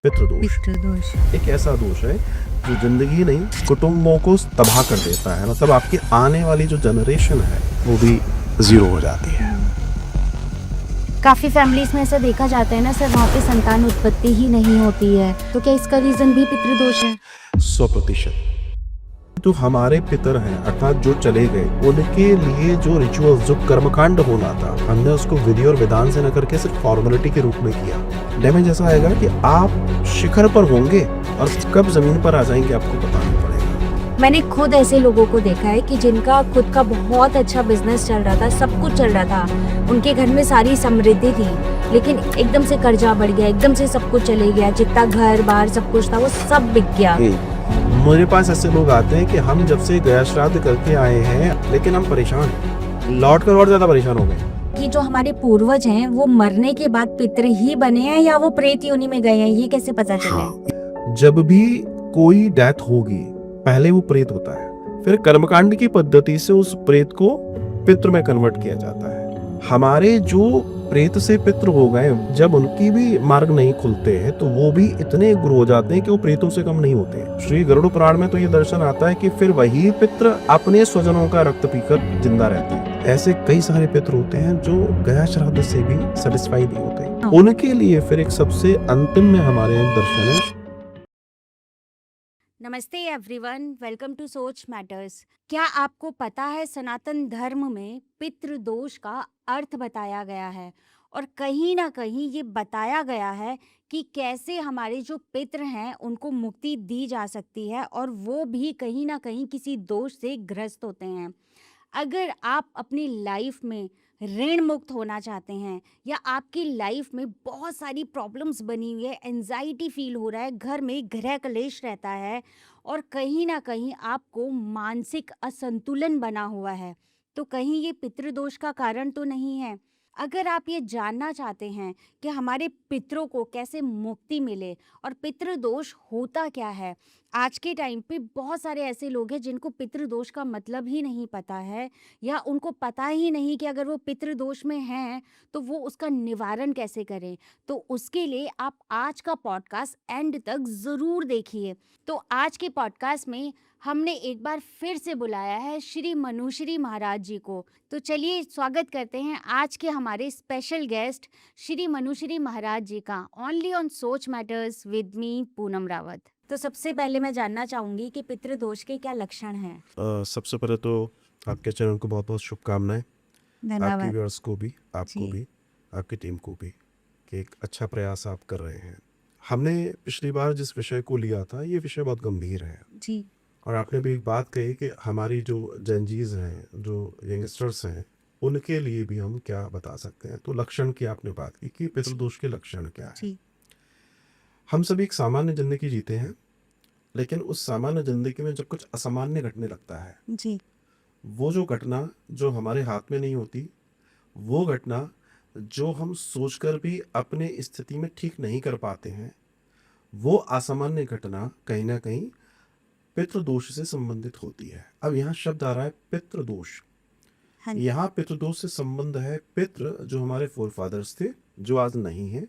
पितृदोष पितृदोष। एक ऐसा दोष है जो जिंदगी नहीं कुटुंबों को तबाह कर देता है। मतलब आपकी आने वाली जो जनरेशन है वो भी जीरो हो जाती है। काफ़ी फैमिलीज में ऐसा देखा जाता है ना सर, वहाँ पे संतान उत्पत्ति ही नहीं होती है, तो क्या इसका रीज़न भी पितृदोष है? 100%। जो हमारे पितर हैं अर्थात जो चले गए, उनके लिए जो रिचुअल्स, जो कर्मकांड होना था, हमने उसको विधि और विधान से न करके सिर्फ फॉर्मेलिटी के रूप में किया। डैमेज ऐसा आएगा कि आप शिखर पर होंगे और कब जमीन पर आ जाएंगे आपको पता नहीं पड़ेगा। मैंने खुद ऐसे लोगों को देखा है कि जिनका खुद का बहुत अच्छा बिजनेस चल रहा था, सब कुछ चल रहा था, उनके घर में सारी समृद्धि थी, लेकिन एकदम से कर्जा बढ़ गया, एकदम से सब कुछ चले गया, जितना घर बार सब कुछ था वो सब बिक गया। मेरे पास ऐसे लोग आते हैं कि हम जब से गया श्राद्ध करके आए हैं लेकिन हम परेशान हैं, लौट कर और ज्यादा परेशान हो गए। कि जो हमारे पूर्वज हैं वो मरने के बाद पितृ ही बने हैं या वो प्रेत योनि में गए हैं, ये कैसे पता चले? जब भी कोई डेथ होगी पहले वो प्रेत होता है, फिर कर्मकांड की पद्धति से उस प्रेत को पितृ में कन्वर्ट किया जाता है। हमारे जो प्रेत से पितृ हो गए, जब उनकी भी मार्ग नहीं खुलते हैं तो वो भी इतने गुरु हो जाते हैं कि वो प्रेतों से कम नहीं होते। श्री गरुड़ पुराण में तो ये दर्शन आता है कि फिर वही पितृ अपने स्वजनों का रक्त पीकर जिंदा रहते हैं। ऐसे कई सारे पितृ होते हैं जो गया श्राद्ध से भी सेटिस्फाई नहीं होते। उनके लिए फिर एक सबसे अंतिम में हमारे दर्शन है। नमस्ते एवरीवन, वेलकम टू सोच मैटर्स। क्या आपको पता है सनातन धर्म में पितृदोष का अर्थ बताया गया है, और कहीं ना कहीं ये बताया गया है कि कैसे हमारे जो पितृ हैं उनको मुक्ति दी जा सकती है, और वो भी कहीं ना कहीं किसी दोष से ग्रस्त होते हैं। अगर आप अपनी लाइफ में ऋण मुक्त होना चाहते हैं, या आपकी लाइफ में बहुत सारी प्रॉब्लम्स बनी हुई है, एंजाइटी फील हो रहा है, घर में गृह कलेश रहता है, और कहीं ना कहीं आपको मानसिक असंतुलन बना हुआ है, तो कहीं ये पितृदोष का कारण तो नहीं है? अगर आप ये जानना चाहते हैं कि हमारे पितरों को कैसे मुक्ति मिले और पितृदोष होता क्या है, आज के टाइम पे बहुत सारे ऐसे लोग हैं जिनको पितृदोष का मतलब ही नहीं पता है, या उनको पता ही नहीं कि अगर वो पितृदोष में हैं तो वो उसका निवारण कैसे करें। तो उसके लिए आप आज का पॉडकास्ट एंड तक ज़रूर देखिए। तो आज के पॉडकास्ट में हमने एक बार फिर से बुलाया है श्री मनुश्री महाराज जी को। तो चलिए स्वागत करते हैं आज के हमारे स्पेशल गेस्ट श्री मनुश्री महाराज जी का, ओनली ऑन सोच matters with me Poonam Rawat. तो सबसे पहले मैं जानना चाहूंगी कि पितृदोष के क्या लक्षण हैं? सबसे पहले तो आपके चैनल को बहुत बहुत शुभकामनाएं, आपके धन्यवाद व्यूअर्स को भी, आपको जी। भी, आपकी टीम को भी, कि एक अच्छा प्रयास आप कर रहे हैं। हमने पिछली बार जिस विषय को लिया था ये विषय बहुत गंभीर है, जी और आपने भी एक बात कही कि हमारी जो जेनजीज हैं, जो यंगस्टर्स हैं, उनके लिए भी हम क्या बता सकते हैं। तो लक्षण की आपने बात की कि पितृदोष के लक्षण क्या है। जी हम सभी एक सामान्य जिंदगी जीते हैं, लेकिन उस सामान्य जिंदगी में जब कुछ असामान्य घटने लगता है, जी वो जो घटना जो हमारे हाथ में नहीं होती, वो घटना जो हम सोचकर भी अपने स्थिति में ठीक नहीं कर पाते हैं, वो असामान्य घटना कहीं ना कहीं पितृदोष से संबंधित होती है। अब यहाँ शब्द आ रहा है पितृदोष। हाँ यहाँ पितृदोष से संबंध है पितृ जो हमारे फोरफादर्स थे, जो आज नहीं है,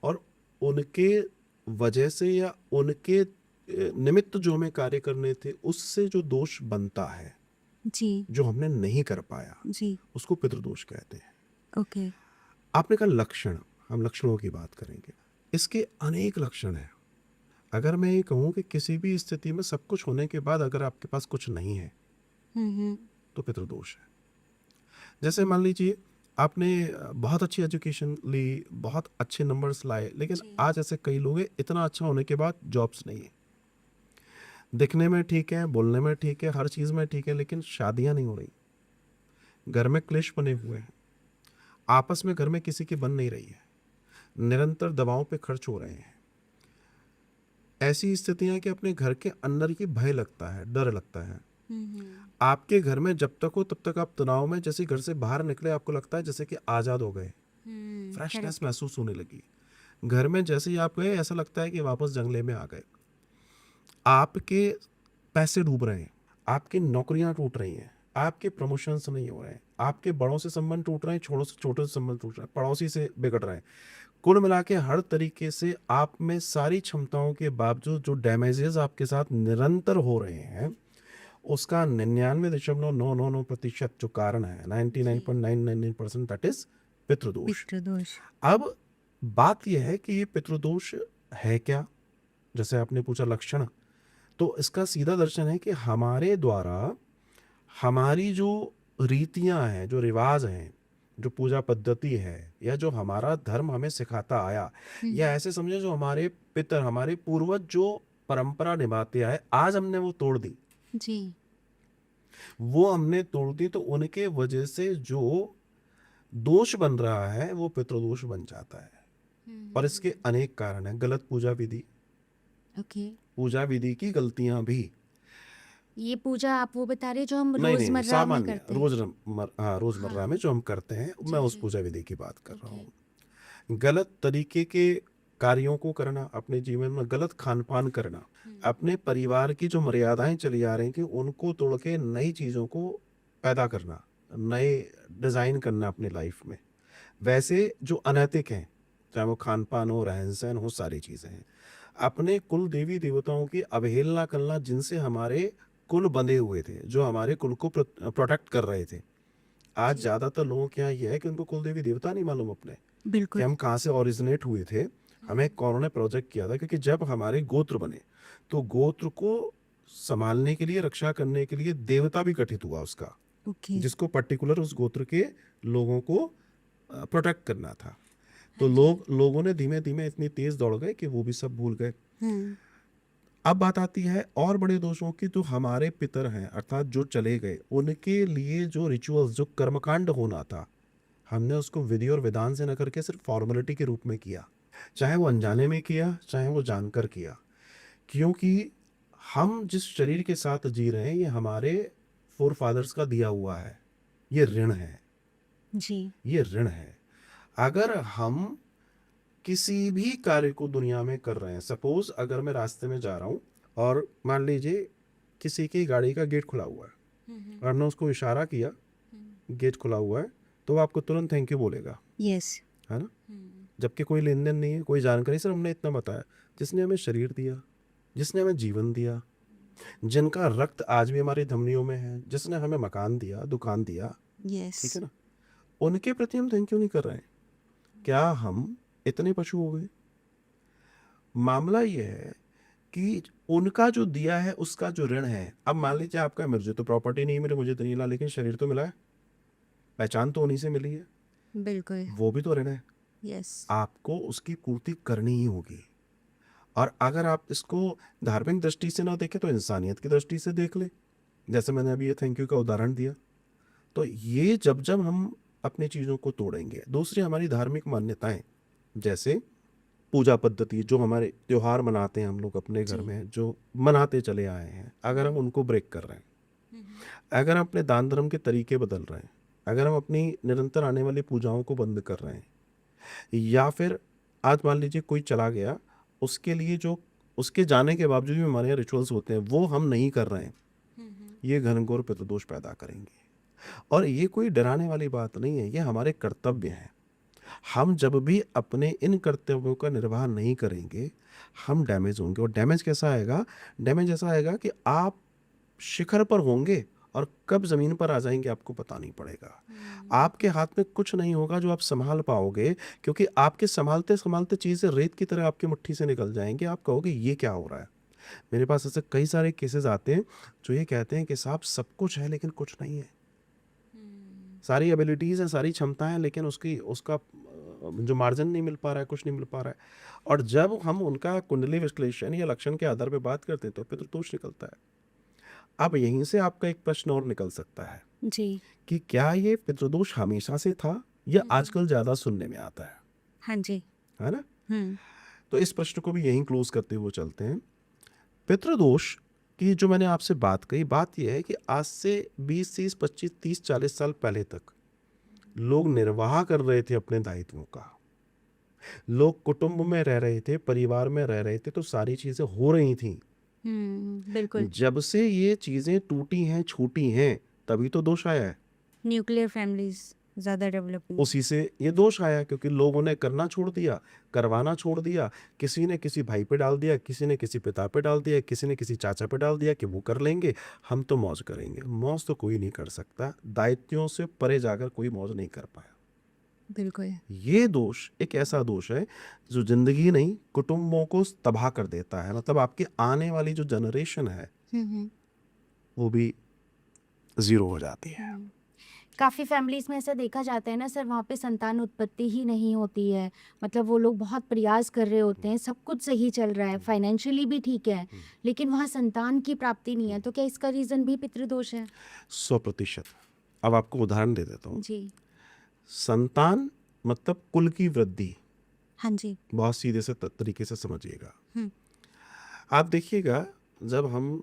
और उनके वजह से या उनके निमित्त जो हमें कार्य करने थे उससे जो दोष बनता है, जी जो हमने नहीं कर पाया, जी उसको पितृदोष कहते हैं। ओके आपने कहा लक्षण, हम लक्षणों की बात करेंगे। इसके अनेक लक्षण हैं। अगर मैं ये कहूँ कि किसी भी स्थिति में सब कुछ होने के बाद अगर आपके पास कुछ नहीं है तो पितृदोष है। जैसे मान लीजिए आपने बहुत अच्छी एजुकेशन ली, बहुत अच्छे नंबर्स लाए, लेकिन जी। आज ऐसे कई लोग हैं इतना अच्छा होने के बाद जॉब्स नहीं है, दिखने में ठीक है, बोलने में ठीक है, हर चीज़ में ठीक है, लेकिन शादियां नहीं हो रही, घर में क्लेश बने हुए हैं, आपस में घर में किसी की बन नहीं रही है, निरंतर दवाओं पे खर्च हो रहे हैं। ऐसी स्थितियां कि अपने घर के अंदर ही भय लगता है, डर लगता है। आपके घर में जब तक हो तब तक आप तनाव में, जैसे घर से बाहर निकले आपको लगता है जैसे कि आज़ाद हो गए, फ्रेशनेस महसूस होने लगी। घर में जैसे ही आप गए ऐसा लगता है कि वापस जंगले में आ गए। आपके पैसे डूब रहे हैं, आपकी नौकरियां टूट रही हैं, आपके प्रमोशंस नहीं हो रहे हैं, आपके बड़ों से संबंध टूट रहे हैं, छोटों से संबंध टूट रहे हैं, पड़ोसी से बिगड़ रहे हैं, कुल मिला के हर तरीके से आप में सारी क्षमताओं के बावजूद जो डैमेजेस आपके साथ निरंतर हो रहे हैं, उसका 99.999% जो कारण है, जी 99.999% दैट इज पितृदोष। पितृदोष अब बात यह है कि ये पितृदोष है क्या, जैसे आपने पूछा लक्षण, तो इसका सीधा दर्शन है कि हमारे द्वारा हमारी जो रीतियां हैं, जो रिवाज हैं, जो पूजा पद्धति है, या जो हमारा धर्म हमें सिखाता आया, या ऐसे समझे जो हमारे पितर, हमारे पूर्वज जो परंपरा निभाते आए, आज हमने वो तोड़ दी। जी वो हमने तोड़ दी तो उनके वजह से जो दोष बन रहा है वो पितृदोष बन जाता है। और इसके अनेक कारण हैं। गलत पूजा विधि, ओके पूजा विधि की गलतियां भी, ये पूजा आप वो बता रहे जो हम नहीं नहीं रोजमर्रा में सामान्य करते हैं। रोजमर्रा हाँ में जो हम करते हैं, जी मैं उस जी पूजा विधि की बात कर रहा ओके हूँ। गलत तरीके के कार्यों को करना, अपने जीवन में गलत खान पान करना, अपने परिवार की जो मर्यादाएं चली आ रही थी उनको तोड़ के नई चीजों को पैदा करना, नए डिजाइन करना अपनी लाइफ में। वैसे जो अनैतिक हैं, चाहे वो खान पान हो, रहन सहन हो, सारी चीजें हैं। अपने कुल देवी देवताओं की अवहेलना करना, जिनसे हमारे कुल बंधे हुए थे, जो हमारे कुल को प्रोटेक्ट कर रहे थे। आज जी ज्यादातर लोगों के यहाँ यह है कि उनको कुल देवी देवता नहीं मालूम अपने, कि बिल्कुल हम कहाँ से ओरिजिनेट हुए थे। हमें कौनों ने प्रोजेक्ट किया था, क्योंकि जब हमारे गोत्र बने तो गोत्र को संभालने के लिए, रक्षा करने के लिए देवता भी गठित हुआ उसका, ओके जिसको पर्टिकुलर उस गोत्र के लोगों को प्रोटेक्ट करना था। तो हाँ जी लोगों ने धीमे धीमे इतनी तेज दौड़ गए कि वो भी सब भूल गए। हम्म अब बात आती है और बड़े दोषों की। जो हमारे पितर हैं, अर्थात जो चले गए, उनके लिए जो रिचुअल्स, जो कर्मकांड होना था, हमने उसको विधि और विधान से न करके सिर्फ फॉर्मेलिटी के रूप में किया। चाहे वो अनजाने में किया, चाहे वो जानकर किया। क्योंकि हम जिस शरीर के साथ जी रहे हैं, ये हमारे फोर फादर्स का दिया हुआ है। ये ऋण है, जी ये ऋण है। अगर हम किसी भी कार्य को दुनिया में कर रहे हैं, सपोज अगर मैं रास्ते में जा रहा हूँ और मान लीजिए किसी की गाड़ी का गेट खुला हुआ है और हमने उसको इशारा किया, गेट खुला हुआ है, तो वो आपको तुरंत थैंक यू बोलेगा, यस है ना। जबकि कोई लेन देन नहीं है, कोई जानकारी, सिर्फ हमने इतना बताया। जिसने हमें शरीर दिया, जिसने हमें जीवन दिया, जिनका रक्त आज भी हमारी धमनियों में है, जिसने हमें मकान दिया, दुकान दिया, ठीक यस है ना, उनके प्रति हम थैंक यू नहीं कर रहे हैं। क्या हम इतने पशु हो गए? मामला यह है कि उनका जो दिया है उसका जो ऋण है। अब मान लीजिए आपका, मुझे तो प्रॉपर्टी नहीं मिली, मुझे तो नहीं मिला, लेकिन शरीर तो मिला है, पहचान तो उन्हीं से मिली है, बिल्कुल वो भी तो ऋण है। यस आपको उसकी पूर्ति करनी ही होगी। और अगर आप इसको धार्मिक दृष्टि से ना देखें तो इंसानियत की दृष्टि से देख ले, जैसे मैंने अभी ये थैंक यू का उदाहरण दिया। तो ये जब जब हम अपनी चीज़ों को तोड़ेंगे। दूसरी हमारी धार्मिक मान्यताएं, जैसे पूजा पद्धति, जो हमारे त्योहार मनाते हैं हम लोग अपने घर जी में, जो मनाते चले आए हैं, अगर हम उनको ब्रेक कर रहे हैं, अगर हम अपने दान धर्म के तरीके बदल रहे हैं, अगर हम अपनी निरंतर आने वाली पूजाओं को बंद कर रहे हैं, या फिर आज मान लीजिए कोई चला गया, उसके लिए जो उसके जाने के बावजूद भी हमारे यहाँ रिचुअल्स होते हैं वो हम नहीं कर रहे हैं, ये घनघोर पितृदोष पैदा करेंगे। और ये कोई डराने वाली बात नहीं है, ये हमारे कर्तव्य हैं। हम जब भी अपने इन कर्तव्यों का निर्वाह नहीं करेंगे, हम डैमेज होंगे। और डैमेज कैसा आएगा? डैमेज ऐसा आएगा कि आप शिखर पर होंगे और कब जमीन पर आ जाएंगे आपको पता नहीं पड़ेगा। आपके हाथ में कुछ नहीं होगा जो आप संभाल पाओगे, क्योंकि आपके संभालते संभालते चीजें रेत की तरह आपकी मुट्ठी से निकल जाएंगे। आप कहोगे ये क्या हो रहा है। मेरे पास ऐसे कई सारे केसेस आते हैं जो ये कहते हैं कि साहब सब कुछ है लेकिन कुछ नहीं है, सारी एबिलिटीज हैं, सारी क्षमताएं हैं, लेकिन उसका जो मार्जिन नहीं मिल पा रहा है, कुछ नहीं मिल पा रहा है। और जब हम उनका कुंडली विश्लेषण या लक्षण के आधार पर बात करते हैं तो पितृदोष निकलता है। अब यहीं से आपका एक प्रश्न और निकल सकता है जी कि क्या ये पितृदोष हमेशा से था या आजकल ज्यादा सुनने में आता है? हाँ जी है ना। हम्म तो इस प्रश्न को भी यहीं क्लोज करते हुए चलते हैं। पितृदोष की जो मैंने आपसे बात कही, बात यह है कि आज से 20 30 25 30 40 साल पहले तक लोग निर्वाह कर रहे थे अपने दायित्वों का। लोग कुटुंब में रह रहे थे, परिवार में रह रहे थे, तो सारी चीजें हो रही थी। बिल्कुल जब से ये चीजें टूटी हैं, छूटी हैं, तभी तो दोष आया है। न्यूक्लियर फैमिलीज ज्यादा डेवलपिंग। उसी से ये दोष आया, क्योंकि लोगों ने करना छोड़ दिया, करवाना छोड़ दिया। किसी ने किसी भाई पे डाल दिया, किसी ने किसी पिता पे डाल दिया, किसी ने किसी चाचा पे डाल दिया कि वो कर लेंगे, हम तो मौज करेंगे। मौज तो कोई नहीं कर सकता, दायित्वों से परे जाकर कोई मौज नहीं कर पाया। बिल्कुल। ये दोष एक ऐसा दोष है जो जिंदगी नहीं, कुटुंबों को तबाह कर देता है। मतलब आपकी आने वाली जो जनरेशन है वो भी जीरो हो जाती है। काफ़ी फैमिलीज़ में ऐसा देखा जाता है ना सर, वहाँ पे संतान उत्पत्ति ही नहीं होती है। मतलब वो लोग बहुत प्रयास कर रहे होते हैं, सब कुछ सही चल रहा है, फाइनेंशियली भी ठीक है, लेकिन वहाँ संतान की प्राप्ति नहीं है। तो क्या इसका रीज़न भी पितृदोष है? 100%। अब आपको उदाहरण दे देता हूँ। जी। संतान मतलब कुल की वृद्धि। हाँ जी। बहुत सीधे से तरीके से समझिएगा। हम्म। आप देखिएगा, जब हम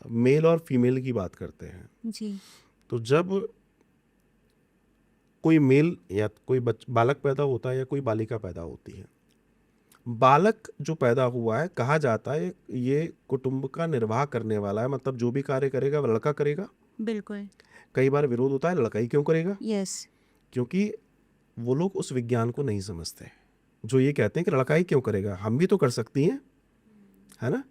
मेल और फीमेल की बात करते हैं, जी। तो जब कोई मेल या कोई बालक पैदा होता है या कोई बालिका पैदा होती है, बालक जो पैदा हुआ है, कहा जाता है ये कुटुंब का निर्वाह करने वाला है। मतलब जो भी कार्य करेगा वह लड़का करेगा। बिल्कुल। कई बार विरोध होता है, लड़का ही क्यों करेगा? यस। क्योंकि वो लोग उस विज्ञान को नहीं समझते, जो ये कहते हैं कि लड़का ही क्यों करेगा, हम भी तो कर सकती हैं, है ना।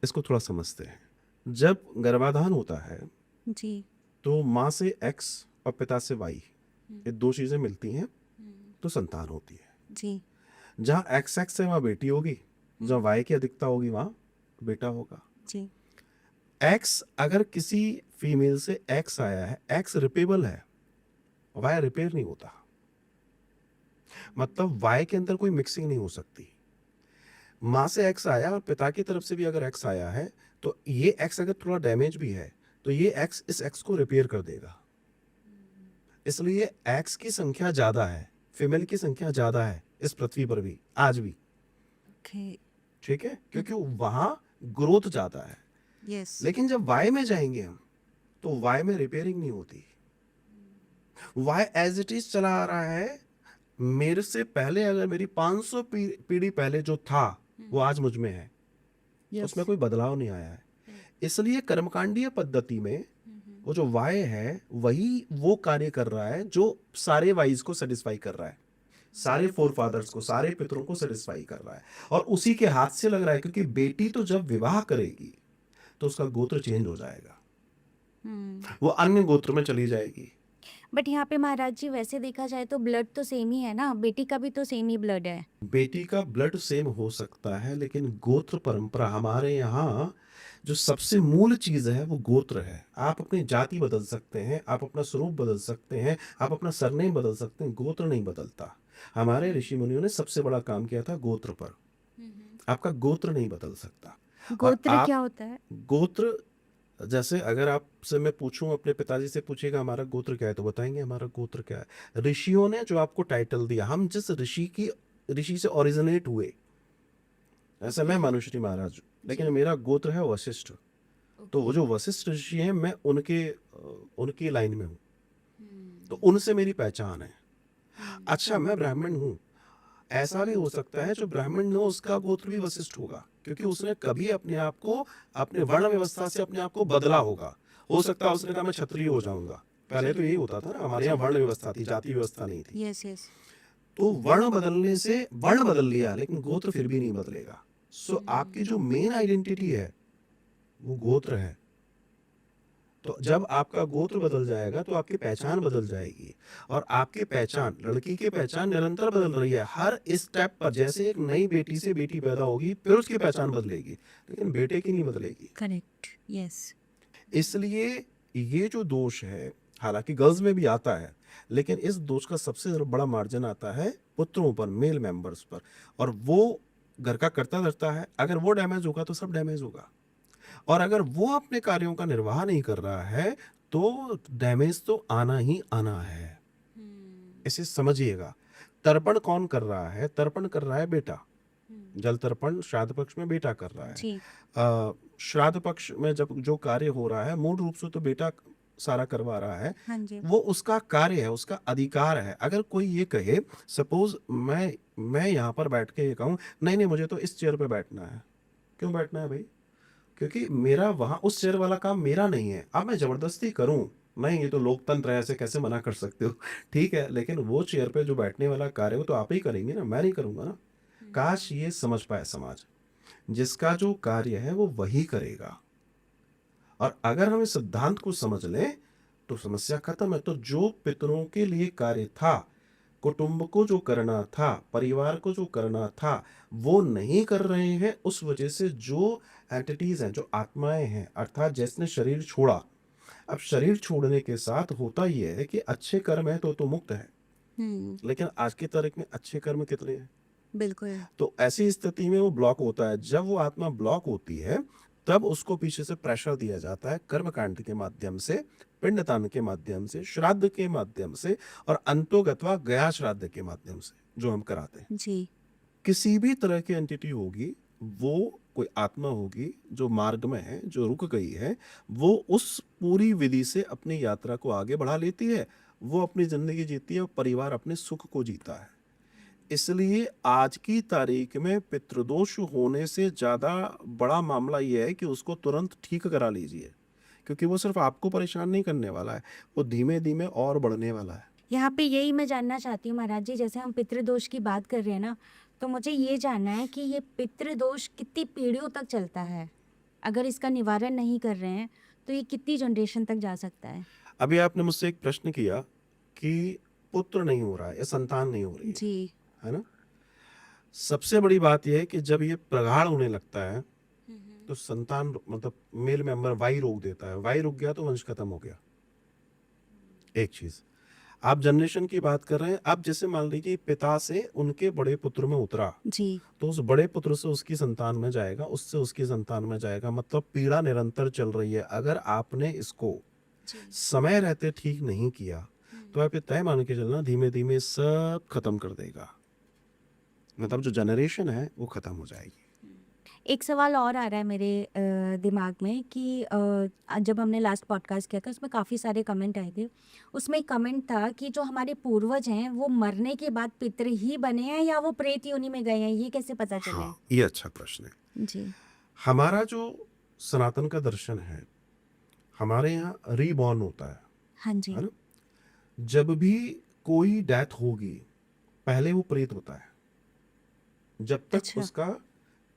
इसको थोड़ा समझते हैं। जब गर्भाधान होता है जी। तो माँ से एक्स और पिता से वाई, ये दो चीजें मिलती हैं तो संतान होती है। जी। जहाँ एक्स एक्स है वहाँ बेटी होगी, जहाँ वाई की अधिकता होगी वहाँ बेटा होगा। जी। एक्स अगर किसी फीमेल से एक्स आया है, एक्स रिपेबल है, वाई रिपेयर नहीं होता। मतलब वाई के अंदर कोई मिक्सिंग नहीं हो सकती। माँ से एक्स आया और पिता की तरफ से भी अगर एक्स आया है, तो ये एक्स अगर थोड़ा डैमेज भी है तो ये एक्स इस एक्स को रिपेयर कर देगा। इसलिए एक्स की संख्या ज्यादा है, फीमेल की संख्या ज्यादा है इस पृथ्वी पर भी आज भी। ठीक है, क्योंकि वहां ग्रोथ ज्यादा है। यस। लेकिन जब वाई में जाएंगे हम, तो वाई में रिपेयरिंग नहीं होती। वाई एज इट इज चला आ रहा है। मेरे से पहले अगर मेरी 500 पीढ़ी पहले जो था वो आज मुझ में है। उसमें कोई बदलाव नहीं आया है। इसलिए कर्मकांडीय पद्धति में वो जो वाय है वही वो कार्य कर रहा है जो सारे वाइज को सेटिस्फाई कर रहा है, सारे फोर फादर्स को, सारे पितरों को सेटिस्फाई कर रहा है। और उसी के हाथ से लग रहा है, क्योंकि बेटी तो जब विवाह करेगी तो उसका गोत्र चेंज हो जाएगा, वो अन्य गोत्र में चली जाएगी। बट यहाँ पे महाराज जी वैसे देखा जाए तो ब्लड तो सेम ही है ना, बेटी का भी तो सेम ही ब्लड है। बेटी का ब्लड सेम हो सकता है, लेकिन गोत्र परंपरा हमारे यहाँ जो सबसे मूल चीज है वो गोत्र है। आप अपनी जाति बदल सकते हैं, आप अपना स्वरूप बदल सकते हैं, आप अपना सरनेम बदल सकते हैं, गोत्र नहीं बदलता। हमारे ऋषि मुनियों ने सबसे बड़ा काम किया था गोत्र पर। आपका गोत्र नहीं बदल सकता। गोत्र क्या होता है? गोत्र, जैसे अगर आपसे मैं पूछूं, अपने पिताजी से पूछेगा हमारा गोत्र क्या है, तो बताएंगे हमारा गोत्र क्या है। ऋषियों ने जो आपको टाइटल दिया, हम जिस ऋषि से ओरिजिनेट हुए, ऐसा मैं मनुश्री महाराज, लेकिन मेरा गोत्र है वशिष्ठ। तो वो जो वशिष्ठ ऋषि हैं, मैं उनकी लाइन में हूँ, तो उनसे मेरी पहचान है। अच्छा, मैं ब्राह्मण हूँ, ऐसा भी हो सकता है जो ब्राह्मण हो उसका गोत्र भी वशिष्ठ होगा, क्योंकि उसने कभी अपने आप को, अपने वर्ण व्यवस्था से अपने आप को बदला होगा। हो सकता है उसने कहा मैं क्षत्रिय हो जाऊंगा। पहले तो यही होता था ना, हमारे यहाँ वर्ण व्यवस्था थी, जाति व्यवस्था नहीं थी। Yes yes. तो वर्ण बदलने से वर्ण बदल लिया, लेकिन गोत्र फिर भी नहीं बदलेगा। सो आपकी जो मेन आइडेंटिटी है वो गोत्र है। तो जब आपका गोत्र बदल जाएगा तो आपकी पहचान बदल जाएगी। और आपकी पहचान, लड़की की पहचान निरंतर बदल रही है। हर स्टेप पर, जैसे एक नई बेटी से बेटी पैदा होगी फिर उसकी पहचान बदलेगी, लेकिन बेटे की नहीं बदलेगी। करेक्ट। यस। इसलिए ये जो दोष है, हालांकि गर्ल्स में भी आता है, लेकिन इस दोष का सबसे बड़ा मार्जिन आता है पुत्रों पर, मेल मेंबर्स पर। और वो घर का करता धरता है, अगर वो डैमेज होगा तो सब डैमेज होगा। और अगर वो अपने कार्यों का निर्वाह नहीं कर रहा है तो डैमेज तो आना ही आना है। इसे समझिएगा। तर्पण कौन कर रहा है? तर्पण कर रहा है बेटा। जल तर्पण श्राद्ध पक्ष में बेटा कर रहा है। श्राद्ध पक्ष में जब जो कार्य हो रहा है, मूल रूप से तो बेटा सारा करवा रहा है। हाँ जी। वो उसका कार्य है, उसका अधिकार है। अगर कोई ये कहे, सपोज मैं यहाँ पर बैठ के ये कहूँ, नहीं मुझे तो इस चेयर पे बैठना है। क्यों बैठना है भाई? क्योंकि मेरा वहां उस चेयर वाला काम मेरा नहीं है। अब मैं जबरदस्ती करूं, नहीं ये तो लोकतंत्र है, ऐसे कैसे मना कर सकते हो? ठीक है, लेकिन वो चेयर पे जो बैठने वाला कार्य है वो तो आप ही करेंगे ना, मैं नहीं करूंगा ना। काश ये समझ पाए समाज, जिसका जो कार्य है वो वही करेगा। और अगर हम इस सिद्धांत को समझ लें तो समस्या खत्म है। तो जो पितरों के लिए कार्य था, कुटुंब को जो करना था, परिवार को जो करना था, वो नहीं कर रहे हैं, उस वजह से जो एंटिटीज हैं, जो आत्माएं हैं, अर्थात जिसने शरीर छोड़ा, अब शरीर छोड़ने के साथ होता यह है कि अच्छे कर्म है तो मुक्त है, लेकिन आज की तारीख में अच्छे कर्म कितने हैं? बिल्कुल। तो ऐसी स्थिति में वो ब्लॉक होता है। जब वो आत्मा ब्लॉक होती है तब उसको पीछे से प्रेशर दिया जाता है, कर्मकांड के माध्यम से, पिंडदान के माध्यम से, श्राद्ध के माध्यम से, और अंतोगत्वा गया श्राद्ध के माध्यम से जो हम कराते हैं। जी। किसी भी तरह की एंटिटी होगी, वो कोई आत्मा होगी जो मार्ग में है, जो रुक गई है, वो उस पूरी विधि से अपनी यात्रा को आगे बढ़ा लेती है, वो अपनी जिंदगी जीती है और परिवार अपने सुख को जीता है। इसलिए आज की तारीख में पितृदोष होने से ज्यादा बड़ा मामला यह है कि उसको तुरंत ठीक करा लीजिए, क्योंकि वो सिर्फ आपको परेशान नहीं करने वाला है, वो धीमे धीमे और बढ़ने वाला है। यहाँ पे यही मैं जानना चाहती हूँ महाराज जी, जैसे हम पितृदोष की बात कर रहे हैं ना, तो मुझे ये जानना है कि ये पितृदोष कितनी पीढ़ियों तक चलता है? अगर इसका निवारण नहीं कर रहे हैं तो ये कितनी जनरेशन तक जा सकता है? अभी आपने मुझसे एक प्रश्न किया कि पुत्र नहीं हो रहा है या संतान नहीं हो रही जी। है ना? सबसे बड़ी बात यह है कि जब ये प्रगाढ़ होने लगता है तो संतान मतलब मेल मेंबर वाई रोक देता है, वाई रुक गया तो वंश खत्म हो गया। एक चीज, आप जनरेशन की बात कर रहे हैं, अब जैसे मान लीजिए पिता से उनके बड़े पुत्र में उतरा, जी। तो उस बड़े पुत्र से उसकी संतान में जाएगा, उससे उसकी संतान में जाएगा, मतलब पीड़ा निरंतर चल रही है। अगर आपने इसको समय रहते ठीक नहीं किया तो आप ये तय मान के चलना धीमे धीमे सब खत्म कर देगा, मतलब जो जनरेशन है वो खत्म हो जाएगी। एक सवाल और आ रहा है मेरे दिमाग में कि जब हमने लास्ट पॉडकास्ट किया था उसमें काफ़ी सारे कमेंट आए थे। उसमें एक कमेंट था कि जो हमारे पूर्वज हैं वो मरने के बाद पितृ ही बने हैं या वो प्रेत योनि में गए हैं, ये कैसे पता चले? हाँ, ये अच्छा प्रश्न है। जी। हमारा जो सनातन का दर्शन है, हमारे यहाँ रीबॉर्न होता हाँ जी। है ना? जब भी कोई डेथ होगी पहले वो प्रेत होता है। जब तक अच्छा। उसका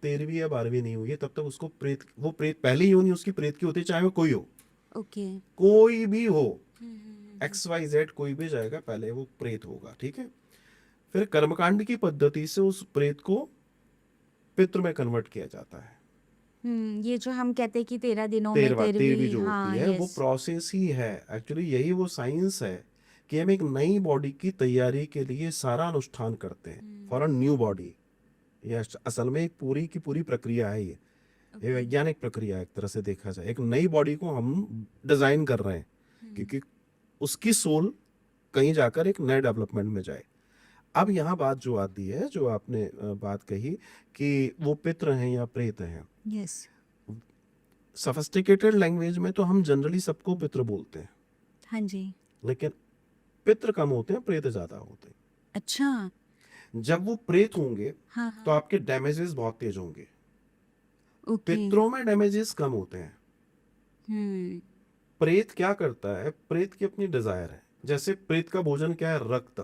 13वीं या 12वीं नहीं हुई है तब तक उसको प्रेत, वो प्रेत पहले ही होनी उसकी प्रेत की होती है, चाहे वो कोई हो, ओके। कोई भी हो, XYZ कोई भी जाएगा, पहले वो प्रेत होगा। ठीक है, फिर कर्मकांड की पद्धति से उस प्रेत को पितृ में कन्वर्ट किया जाता है। ये जो हम कहते हैं कि 13 दिनों में 13वीं 13वीं, जो हाँ होती है वो यस। प्रोसेस ही है, एक्चुअली यही वो साइंस है कि हम एक नई बॉडी की तैयारी के लिए सारा अनुष्ठान करते हैं फॉर अ न्यू बॉडी। ये असल में एक पूरी की पूरी प्रक्रिया है, ये वैज्ञानिक प्रक्रिया है, एक तरह से देखा जाए एक नई बॉडी को हम डिजाइन कर रहे हैं, क्योंकि उसकी सोल कहीं जाकर एक नए डेवलपमेंट में जाए। अब यहाँ बात जो आती है, जो आपने बात कही कि वो पितृ हैं या प्रेत हैं, यस। सोफिस्टिकेटेड लैंग्वेज में तो हम जनरली सबको पितृ बोलते हैं, हाँ जी। लेकिन पितृ कम होते हैं, प्रेत ज्यादा होते हैं। अच्छा। जब वो प्रेत होंगे हाँ तो हाँ। आपके डैमेजेस बहुत तेज होंगे, ओके। पितरों में डैमेजेस कम होते हैं। हम्म। प्रेत क्या करता है, प्रेत की अपनी डिजायर है। जैसे प्रेत का भोजन क्या है, रक्त।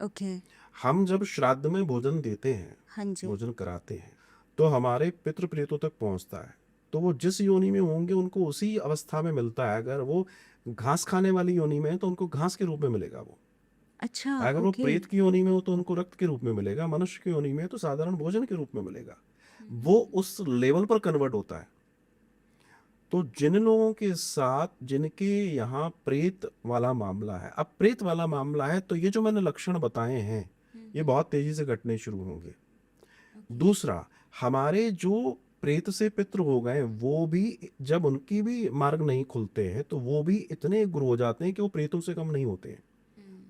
ओके। हम जब श्राद्ध में भोजन देते हैं, हाँ जी। भोजन कराते हैं, तो हमारे पितृ प्रेतों तक पहुंचता है, तो वो जिस योनि में होंगे उनको उसी अवस्था में मिलता है। अगर वो घास खाने वाली योनि में है तो उनको घास के रूप में मिलेगा वो, अच्छा। अगर वो ओके। प्रेत की योनि में हो तो उनको रक्त के रूप में मिलेगा, मनुष्य की योनि में है तो साधारण भोजन के रूप में मिलेगा। वो उस लेवल पर कन्वर्ट होता है। तो जिन लोगों के साथ जिनके यहाँ प्रेत वाला मामला है, अब प्रेत वाला मामला है तो ये जो मैंने लक्षण बताए हैं ये बहुत तेजी से घटने शुरू होंगे। दूसरा, हमारे जो प्रेत से पितृ हो गए वो भी जब उनकी भी मार्ग नहीं खुलते हैं तो वो भी इतने गुरु हो जाते हैं कि वो प्रेतों से कम नहीं होते हैं।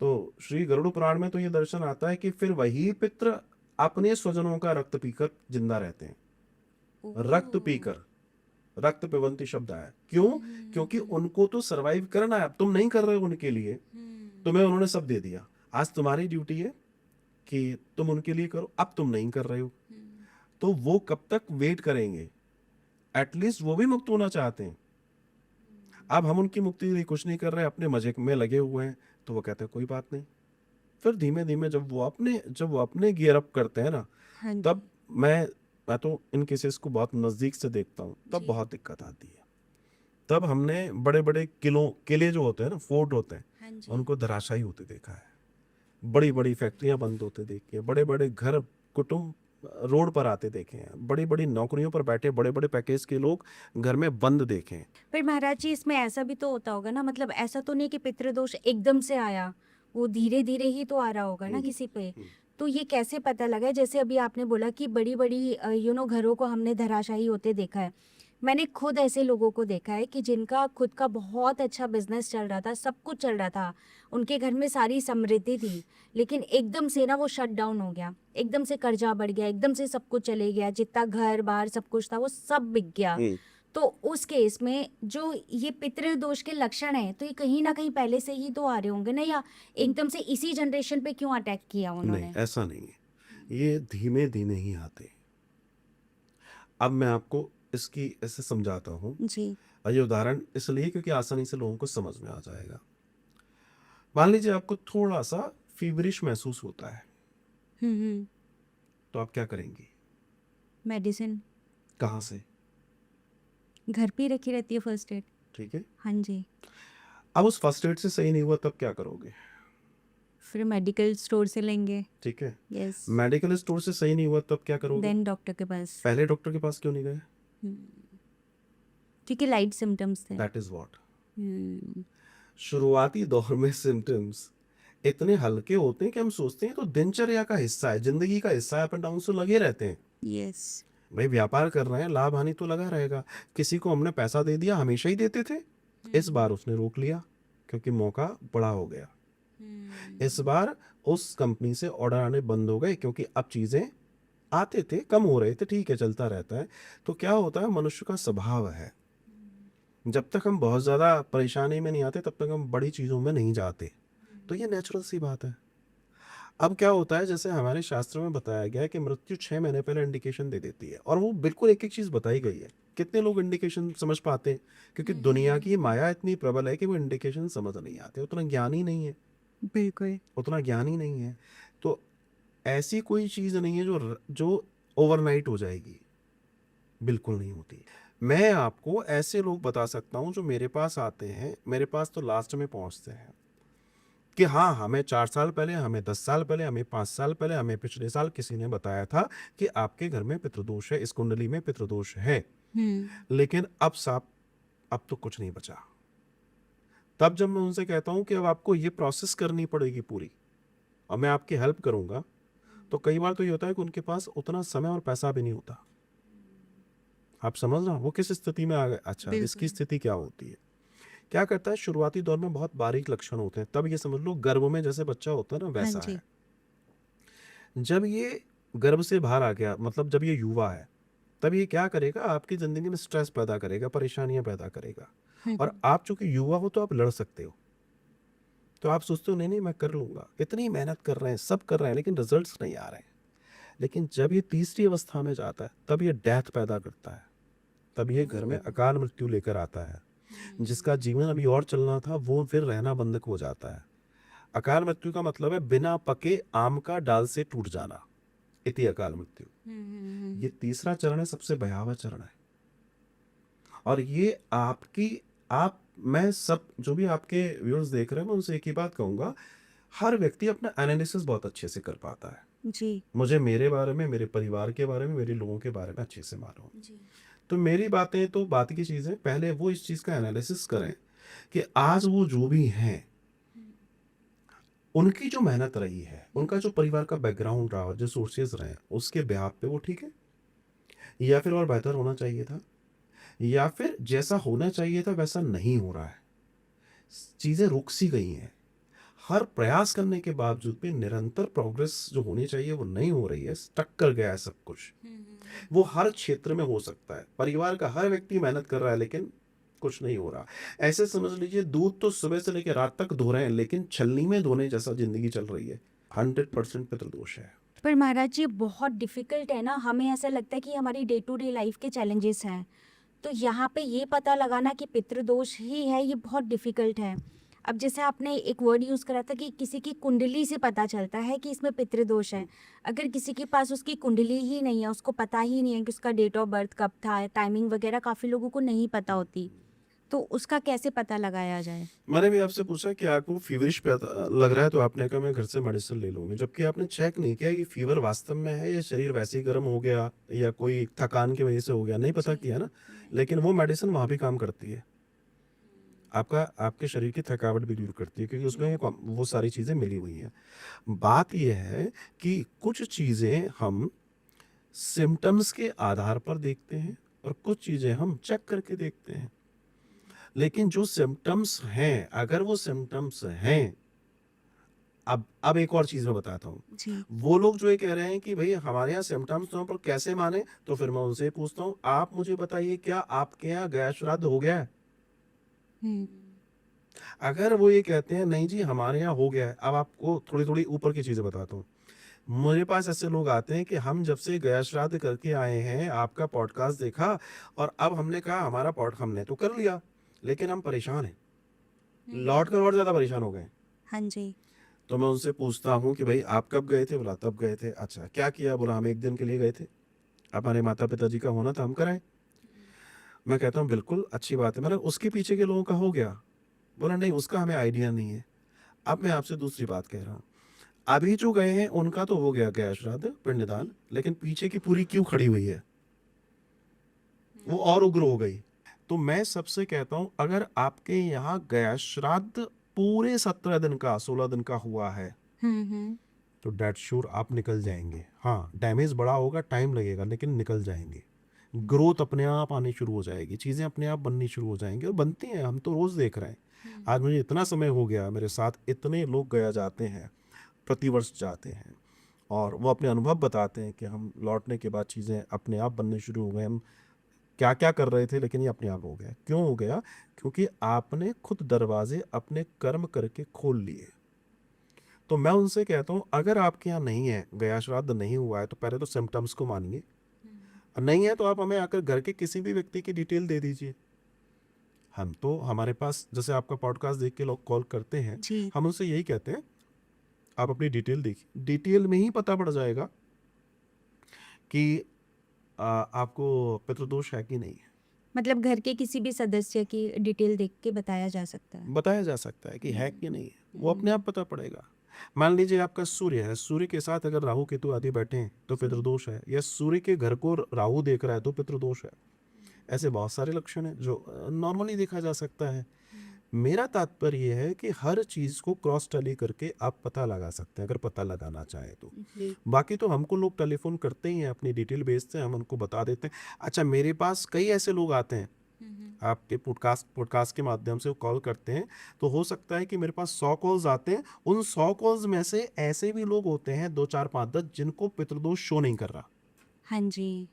तो श्री गरुड़ पुराण में तो ये दर्शन आता है कि फिर वही पितृ अपने स्वजनों का रक्त पीकर जिंदा रहते हैं। रक्त पीकर, रक्त पिबंती शब्द आया क्यों? क्योंकि उनको तो सरवाइव करना है, अब तुम नहीं कर रहे हो उनके लिए, तुम्हें उन्होंने सब दे दिया, आज तुम्हारी ड्यूटी है कि तुम उनके लिए करो, अब तुम नहीं कर रहे हो, तो वो कब तक वेट करेंगे? एटलीस्ट वो भी मुक्त होना चाहते हैं। अब हम उनकी मुक्ति के लिए कुछ नहीं कर रहे, अपने मजे में लगे हुए हैं, तो वो कहते हैं कोई बात नहीं। फिर धीमे धीमे जब वो अपने गियर अप करते हैं ना, हाँ जी। तब मैं तो इन केसेस को बहुत नजदीक से देखता हूँ, तब जी। बहुत दिक्कत आती है। तब हमने बड़े बड़े किले जो होते हैं ना, फोर्ट होते हैं, हाँ जी। उनको धराशायी होते देखा है, बड़ी बड़ी फैक्ट्रियां बंद होते देखी है, बड़े बड़े घर कुटुंब रोड पर आते देखे हैं, बड़ी बड़ी नौकरियों पर बैठे बड़े बड़े पैकेज के लोग घर में बंद देखे हैं। पर महाराज जी, इसमें ऐसा भी तो होता होगा ना, मतलब ऐसा तो नहीं कि पितृदोष एकदम से आया, वो धीरे धीरे ही तो आ रहा होगा ना किसी पे। तो ये कैसे पता लगा? जैसे अभी आपने बोला कि बड़ी बड़ी घरों को हमने धराशायी होते देखा है। मैंने खुद ऐसे लोगों को देखा है कि जिनका खुद का बहुत अच्छा बिजनेस चल रहा था, सब कुछ चल रहा था, उनके घर में सारी समृद्धि थी, लेकिन एकदम से ना वो शट डाउन हो गया, एकदम से कर्जा बढ़ गया, एकदम से सब कुछ चले गया, जितना घर बार सब कुछ था वो सब बिक गया। तो उस केस में जो ये पितृदोष के लक्षण है, तो ये कहीं ना कहीं पहले से ही तो आ रहे होंगे ना, या एकदम से इसी जनरेशन पे क्यों अटैक किया नहीं, उन्होंने? ऐसा नहीं है, ये धीमे धीमे ही आते। अब मैं आपको इसकी ऐसे समझाता हूँ, जी। और ये उदाहरण इसलिए क्योंकि आसानी से लोगों को समझ में आ जाएगा। मान लीजिए आपको थोड़ा सा फीवरिश महसूस होता है, हम्म। तो आप क्या करेंगी? मेडिसिन कहाँ से? घर पे ही रखी रहती है, फर्स्ट एड। ठीक है, हाँ जी। अब उस फर्स्ट एड से सही नहीं हुआ तब क्या करोगे? फिर मेडिकल स्टोर से लेंगे। ठीक है, यस। मेडिकल स्टोर से सही नहीं हुआ तब क्या करोगे? देन डॉक्टर के पास। पहले डॉक्टर के पास क्यों नहीं गए? क्योंकि लाइट सिम्टम्स थे। दैट इज व्हाट, हम्म। शुरुआती दौर में सिम्टम्स इतने हल्के होते हैं कि हम सोचते हैं तो दिनचर्या का हिस्सा है, जिंदगी का हिस्सा है, अप एंड डाउन तो लगे रहते हैं। यस। भाई व्यापार कर रहे हैं, लाभ हानि तो लगा रहेगा। किसी को हमने पैसा दे दिया, हमेशा ही देते थे, इस बार उसने रोक लिया क्योंकि मौका बड़ा हो गया। इस बार उस कंपनी से ऑर्डर आने बंद हो गए क्योंकि अब चीजें आते थे, कम हो रहे थे, ठीक है चलता रहता है। तो क्या होता है, मनुष्य का स्वभाव है, जब तक हम बहुत ज्यादा परेशानी में नहीं आते तब तक हम बड़ी चीजों में नहीं जाते। तो ये नेचुरल सी बात है। अब क्या होता है, जैसे हमारे शास्त्रों में बताया गया है कि मृत्यु 6 महीने पहले इंडिकेशन दे देती है, और वो बिल्कुल एक एक चीज बताई गई है। कितने लोग इंडिकेशन समझ पाते हैं? क्योंकि दुनिया की माया इतनी प्रबल है कि वो इंडिकेशन समझ नहीं आते, उतना ज्ञान ही नहीं है, बिल्कुल। उतना ज्ञान ही नहीं है। तो ऐसी कोई चीज नहीं है जो ओवरनाइट हो जाएगी, बिल्कुल नहीं होती। मैं आपको ऐसे लोग बता सकता हूं जो मेरे पास आते हैं, मेरे पास तो लास्ट में पहुंचते हैं कि हाँ, हमें 4 साल पहले, हमें 10 साल पहले, हमें 5 साल पहले, हमें पिछले साल किसी ने बताया था कि आपके घर में पितृदोष है, इस कुंडली में पितृदोष है, लेकिन अब साहब अब तो कुछ नहीं बचा। तब जब मैं उनसे कहता हूं कि अब आपको ये प्रोसेस करनी पड़ेगी पूरी, और मैं आपकी हेल्प करूंगा, तो कई बार तो ये होता है कि उनके पास उतना समय और पैसा भी नहीं होता। आप समझ रहे हो वो किस स्थिति में आ गए? अच्छा, इसकी स्थिति क्या होती है? क्या करता है, शुरुआती दौर में बहुत बारीक लक्षण होते हैं, तब ये समझ लो गर्भ में जैसे बच्चा होता है ना, वैसा है। जब ये गर्भ से बाहर आ गया, मतलब जब ये युवा है, तब ये क्या करेगा, आपकी जिंदगी में स्ट्रेस पैदा करेगा, परेशानियां पैदा करेगा। और आप चूंकि युवा हो तो आप लड़ सकते हो, तो आप सोचते हो नहीं नहीं मैं कर लूंगा, इतनी मेहनत कर रहे हैं, सब कर रहे हैं, लेकिन रिजल्ट्स नहीं आ रहे हैं। लेकिन जब ये तीसरी अवस्था में जाता है, तब ये डेथ पैदा करता है, तब ये घर में अकाल मृत्यु लेकर आता है। जिसका जीवन अभी और चलना था वो फिर रहना बंधक हो जाता है। अकाल मृत्यु का मतलब है बिना पके आम का डाल से टूट जाना, इति अकाल मृत्यु। ये तीसरा चरण है, सबसे भयावह चरण है। और ये मैं सब जो भी आपके व्यूअर्स देख रहे हैं, मैं उनसे एक ही बात कहूंगा, हर व्यक्ति अपना एनालिसिस बहुत अच्छे से कर पाता है जी। मुझे मेरे बारे में, मेरे परिवार के बारे में, मेरे लोगों के बारे में अच्छे से मालूम जी। तो मेरी बातें तो बात की चीजें, पहले वो इस चीज का एनालिसिस करें कि आज वो जो भी हैं, उनकी जो मेहनत रही है, उनका जो परिवार का बैकग्राउंड रहा, जो सोर्सेज रहे, उसके ब्याह पे वो ठीक है, या फिर और बेहतर होना चाहिए था, या फिर जैसा होना चाहिए था वैसा नहीं हो रहा है, चीजें रुक सी गई हैं। हर प्रयास करने के बावजूद भी निरंतर प्रोग्रेस जो होनी चाहिए वो नहीं हो रही है, स्टक कर गया है सब कुछ। वो हर क्षेत्र में हो सकता है, परिवार का हर व्यक्ति मेहनत कर रहा है लेकिन कुछ नहीं हो रहा। ऐसे समझ लीजिए, दूध तो सुबह से लेकर रात तक धो रहे हैं, लेकिन छलनी में धोने जैसा जिंदगी चल रही है। 100% पितृदोष है। पर महाराज जी बहुत डिफिकल्ट है ना, हमें ऐसा लगता है कि हमारी डे टू डे लाइफ के चैलेंजेस हैं, तो यहाँ पे ये पता लगाना कि पितृदोष ही है, ये बहुत डिफिकल्ट है। अब जैसे आपने एक वर्ड यूज़ करा था कि किसी की कुंडली से पता चलता है कि इसमें पितृदोष है। अगर किसी के पास उसकी कुंडली ही नहीं है, उसको पता ही नहीं है कि उसका डेट ऑफ बर्थ कब था, टाइमिंग वगैरह काफ़ी लोगों को नहीं पता होती, तो उसका कैसे पता लगाया जाए? मैंने भी आपसे पूछा कि आपको फीवरिश लग रहा है, तो आपने कहा मैं घर से मेडिसिन ले लूंगी, जबकि आपने चेक नहीं किया कि फीवर वास्तव में है या शरीर वैसे ही गर्म हो गया या कोई थकान की वजह से हो गया, नहीं पता जी। किया ना। लेकिन वो मेडिसिन वहां भी काम करती है, आपका आपके शरीर की थकावट भी दूर करती है, क्योंकि उसमें वो सारी चीजें मिली हुई हैं। बात यह है कि कुछ चीजें हम सिम्टम्स के आधार पर देखते हैं और कुछ चीजें हम चेक करके देखते हैं। लेकिन जो सिम्टम्स हैं, अगर वो सिम्टम्स हैं, अब एक और चीज मैं बताता हूँ। जी। वो लोग जो ये कह रहे हैं कि भाई हमारे यहाँ सिम्टम्स हैं पर कैसे माने, तो फिर मैं उनसे पूछता हूँ, आप मुझे बताइए क्या आपके यहाँ गया श्राद्ध हो गया है? हुँ। अगर वो ये कहते हैं नहीं जी हमारे यहाँ हो गया है, अब आपको थोड़ी थोड़ी ऊपर की चीजें बताता हूँ। मेरे पास ऐसे लोग आते हैं कि हम जब से गया श्राद्ध करके आए हैं, आपका पॉडकास्ट देखा और अब हमने कहा हमारा पॉड हमने तो कर लिया, लेकिन हम परेशान हैं, लौट कर और ज्यादा परेशान हो गए। हाँ जी। तो मैं उनसे पूछता हूँ कि भाई आप कब गए थे? बोला तब गए थे। अच्छा क्या किया? बोला हम एक दिन के लिए गए थे, हमारे माता पिताजी का होना था, हम कराए। मैं कहता हूँ बिल्कुल अच्छी बात है, मतलब उसके पीछे के लोगों का हो गया। बोला नहीं उसका हमें आइडिया नहीं है। अब मैं आपसे दूसरी बात कह रहा हूँ, अभी जो गए हैं उनका तो हो गया गया श्राद्ध पिंडदान, लेकिन पीछे की पूरी क्यों खड़ी हुई है, वो और उग्र हो गई। तो मैं सबसे कहता हूं अगर आपके यहाँ गया श्राद्ध पूरे 17 दिन का 16 दिन का हुआ है, तो डेट श्योर आप निकल जाएंगे। हाँ डैमेज बड़ा होगा, टाइम लगेगा, लेकिन निकल जाएंगे। ग्रोथ अपने आप आनी शुरू हो जाएगी, चीजें अपने आप बननी शुरू हो जाएंगी, और बनती हैं, हम तो रोज देख रहे हैं। आज मुझे इतना समय हो गया, मेरे साथ इतने लोग गया जाते हैं, प्रतिवर्ष जाते हैं, और वो अपने अनुभव बताते हैं कि हम लौटने के बाद चीज़ें अपने आप बनने शुरू हो गए। हम क्या क्या कर रहे थे लेकिन ये अपने आप हो गया। क्यों हो गया? क्योंकि आपने खुद दरवाजे अपने कर्म करके खोल लिए। तो मैं उनसे कहता हूँ अगर आपके यहाँ नहीं है, गया श्राद्ध नहीं हुआ है, तो पहले तो सिम्टम्स को मानिए, और नहीं है तो आप हमें आकर घर के किसी भी व्यक्ति की डिटेल दे दीजिए। हम तो हमारे पास जैसे आपका पॉडकास्ट देख के लोग कॉल करते हैं, जी। हम उनसे यही कहते हैं आप अपनी डिटेल देखिए, डिटेल में ही पता पड़ जाएगा कि आपको पितृदोष है कि नहीं है। मतलब घर के किसी भी सदस्य की डिटेल देख के बताया जा सकता है। बताया जा सकता है कि है कि नहीं है, वो अपने आप पता पड़ेगा। मान लीजिए आपका सूर्य है, सूर्य के साथ अगर राहु केतु आदि बैठे हैं तो पितृदोष है, या सूर्य के घर को राहु देख रहा है तो पितृदोष है। ऐसे बहुत सारे लक्षण हैं जो नॉर्मली देखा जा सकता है। मेरा तात्पर्य यह है कि हर चीज को क्रॉस टैली करके आप पता लगा सकते हैं, अगर पता लगाना चाहे तो। जी। बाकी तो हमको लोग टेलीफोन करते ही हैं, अपनी डिटेल भेजते हैं, हम उनको बता देते हैं। अच्छा मेरे पास कई ऐसे लोग आते हैं, आपके पॉडकास्ट पॉडकास्ट के माध्यम से वो कॉल करते हैं, तो हो सकता है कि मेरे पास 100 कॉल्स आते हैं, उन 100 कॉल्स में से ऐसे भी लोग होते हैं 2 4 5 10 जिनको पितृदोष शो नहीं कर रहा। हाँ जी।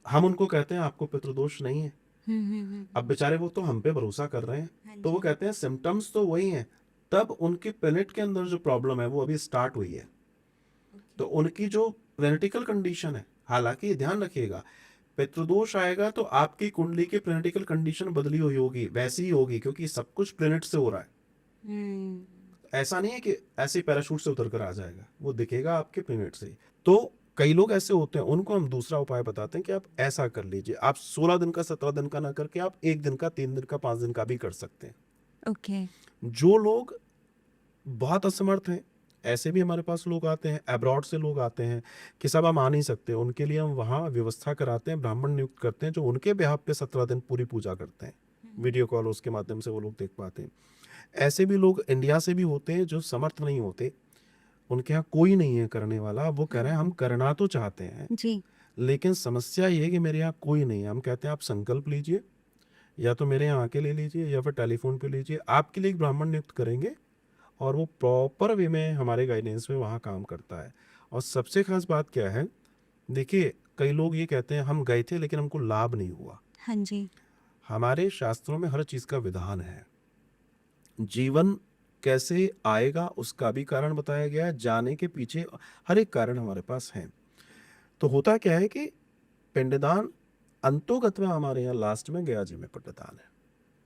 हम उनको कहते हैं आपको पितृदोष नहीं है। अब बेचारे वो तो हम पे भरोसा कर रहे हाँ हैं, तो वो जी। कहते हैं सिम्टम्स तो वही हैं, तब उनके प्लेनेट के अंदर जो प्रॉब्लम है वो अभी स्टार्ट हुई है। तो उनकी जो प्लेनेटिकल कंडीशन है, हालांकि ध्यान रखिएगा पितृदोष आएगा तो आपकी कुंडली की प्लेनेटिकल कंडीशन बदली हुई होगी, वैसी ही होगी, क्योंकि सब कुछ प्लेनेट से हो रहा है। ऐसा नहीं है कि ऐसे पैराशूट से उतर कर आ जाएगा, वो दिखेगा आपके प्लेनेट से। तो कई लोग ऐसे होते हैं, उनको हम दूसरा उपाय बताते हैं कि आप ऐसा कर लीजिए, आप 16 दिन का 17 दिन का ना करके आप 1 दिन का 3 दिन का 5 दिन का भी कर सकते हैं। ओके। जो लोग बहुत असमर्थ हैं, ऐसे भी हमारे पास लोग आते हैं, अब्रॉड से लोग आते हैं कि सब हम आ नहीं सकते, उनके लिए हम वहाँ व्यवस्था कराते हैं, ब्राह्मण नियुक्त करते हैं जो उनके बिहाफ पे 17 दिन पूरी पूजा करते हैं, वीडियो कॉल उसके माध्यम से वो लोग देख पाते हैं। ऐसे भी लोग इंडिया से भी होते हैं जो समर्थ नहीं होते, उनके यहाँ कोई नहीं है करने वाला, वो कह रहे हैं हम करना तो चाहते हैं जी। लेकिन समस्या ये है कि मेरे यहाँ कोई नहीं है। हम कहते हैं आप संकल्प लीजिए, या तो मेरे यहाँ आके ले लीजिए या फिर टेलीफोन पे लीजिए, आपके लिए एक ब्राह्मण नियुक्त करेंगे और वो प्रॉपर वे में हमारे गाइडेंस में वहाँ काम करता है। और सबसे खास बात क्या है, देखिए कई लोग ये कहते हैं हम गए थे लेकिन हमको लाभ नहीं हुआ। हाँ जी। हमारे शास्त्रों में हर चीज़ का विधान है, जीवन कैसे आएगा उसका भी कारण बताया गया है, जाने के पीछे हर एक कारण हमारे पास है। तो होता क्या है कि पिंडदान अंतोगत्वा हमारे यहाँ लास्ट में गया जी में पिंडदान है,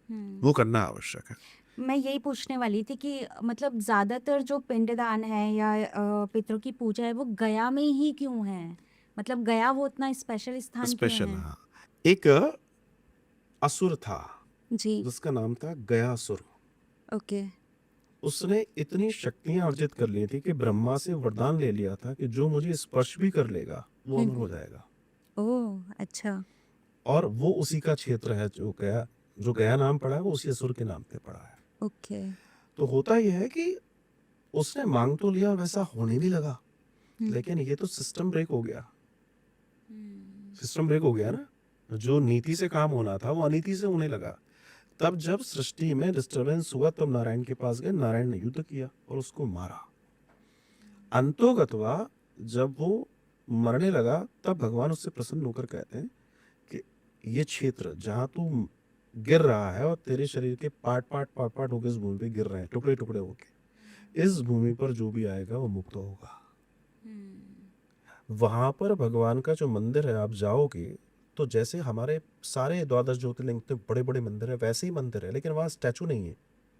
हम्म। वो करना आवश्यक है। मैं यही पूछने वाली थी कि मतलब ज्यादातर जो पिंडदान है या पितरों की पूजा है वो गया में ही क्यों है? मतलब गया वो उतना स्पेशल स्थान क्यों स्पेशल, है? हाँ। एक असुर था जी। जिसका नाम था गयासुर। ओके। उसने इतनी शक्तियां अर्जित कर ली थी कि ब्रह्मा से वरदान ले लिया था कि जो मुझे स्पर्श भी कर लेगा वो अमर हो जाएगा। ओह अच्छा। और वो उसी का क्षेत्र है, जो गया नाम पड़ा है वो उसी असुर के नाम पे पड़ा है। ओके। तो होता यह है कि उसने मांग तो लिया, वैसा होने भी लगा, लेकिन ये तो सिस्टम ब्रेक हो गया। सिस्टम ब्रेक हो गया ना, जो नीति से काम होना था वो अनीति से होने लगा। तब जब सृष्टि में डिस्टरबेंस हुआ तब नारायण के पास गए, नारायण ने युद्ध किया और उसको मारा। अंतोगत्वा जब वो मरने लगा तब भगवान उससे प्रसन्न होकर कहते हैं कि ये क्षेत्र जहां तू गिर रहा है और तेरे शरीर के पार्ट पार्ट होकर इस भूमि पे गिर रहे हैं, टुकड़े टुकड़े होके, इस भूमि पर जो भी आएगा वो मुक्त होगा। वहां पर भगवान का जो मंदिर है, आप जाओगे तो जैसे हमारे सारे द्वादश ज्योतिर्लिंग इतने बड़े बड़े मंदिर है वैसे ही मंदिर है, लेकिन वहां स्टैचू नहीं है,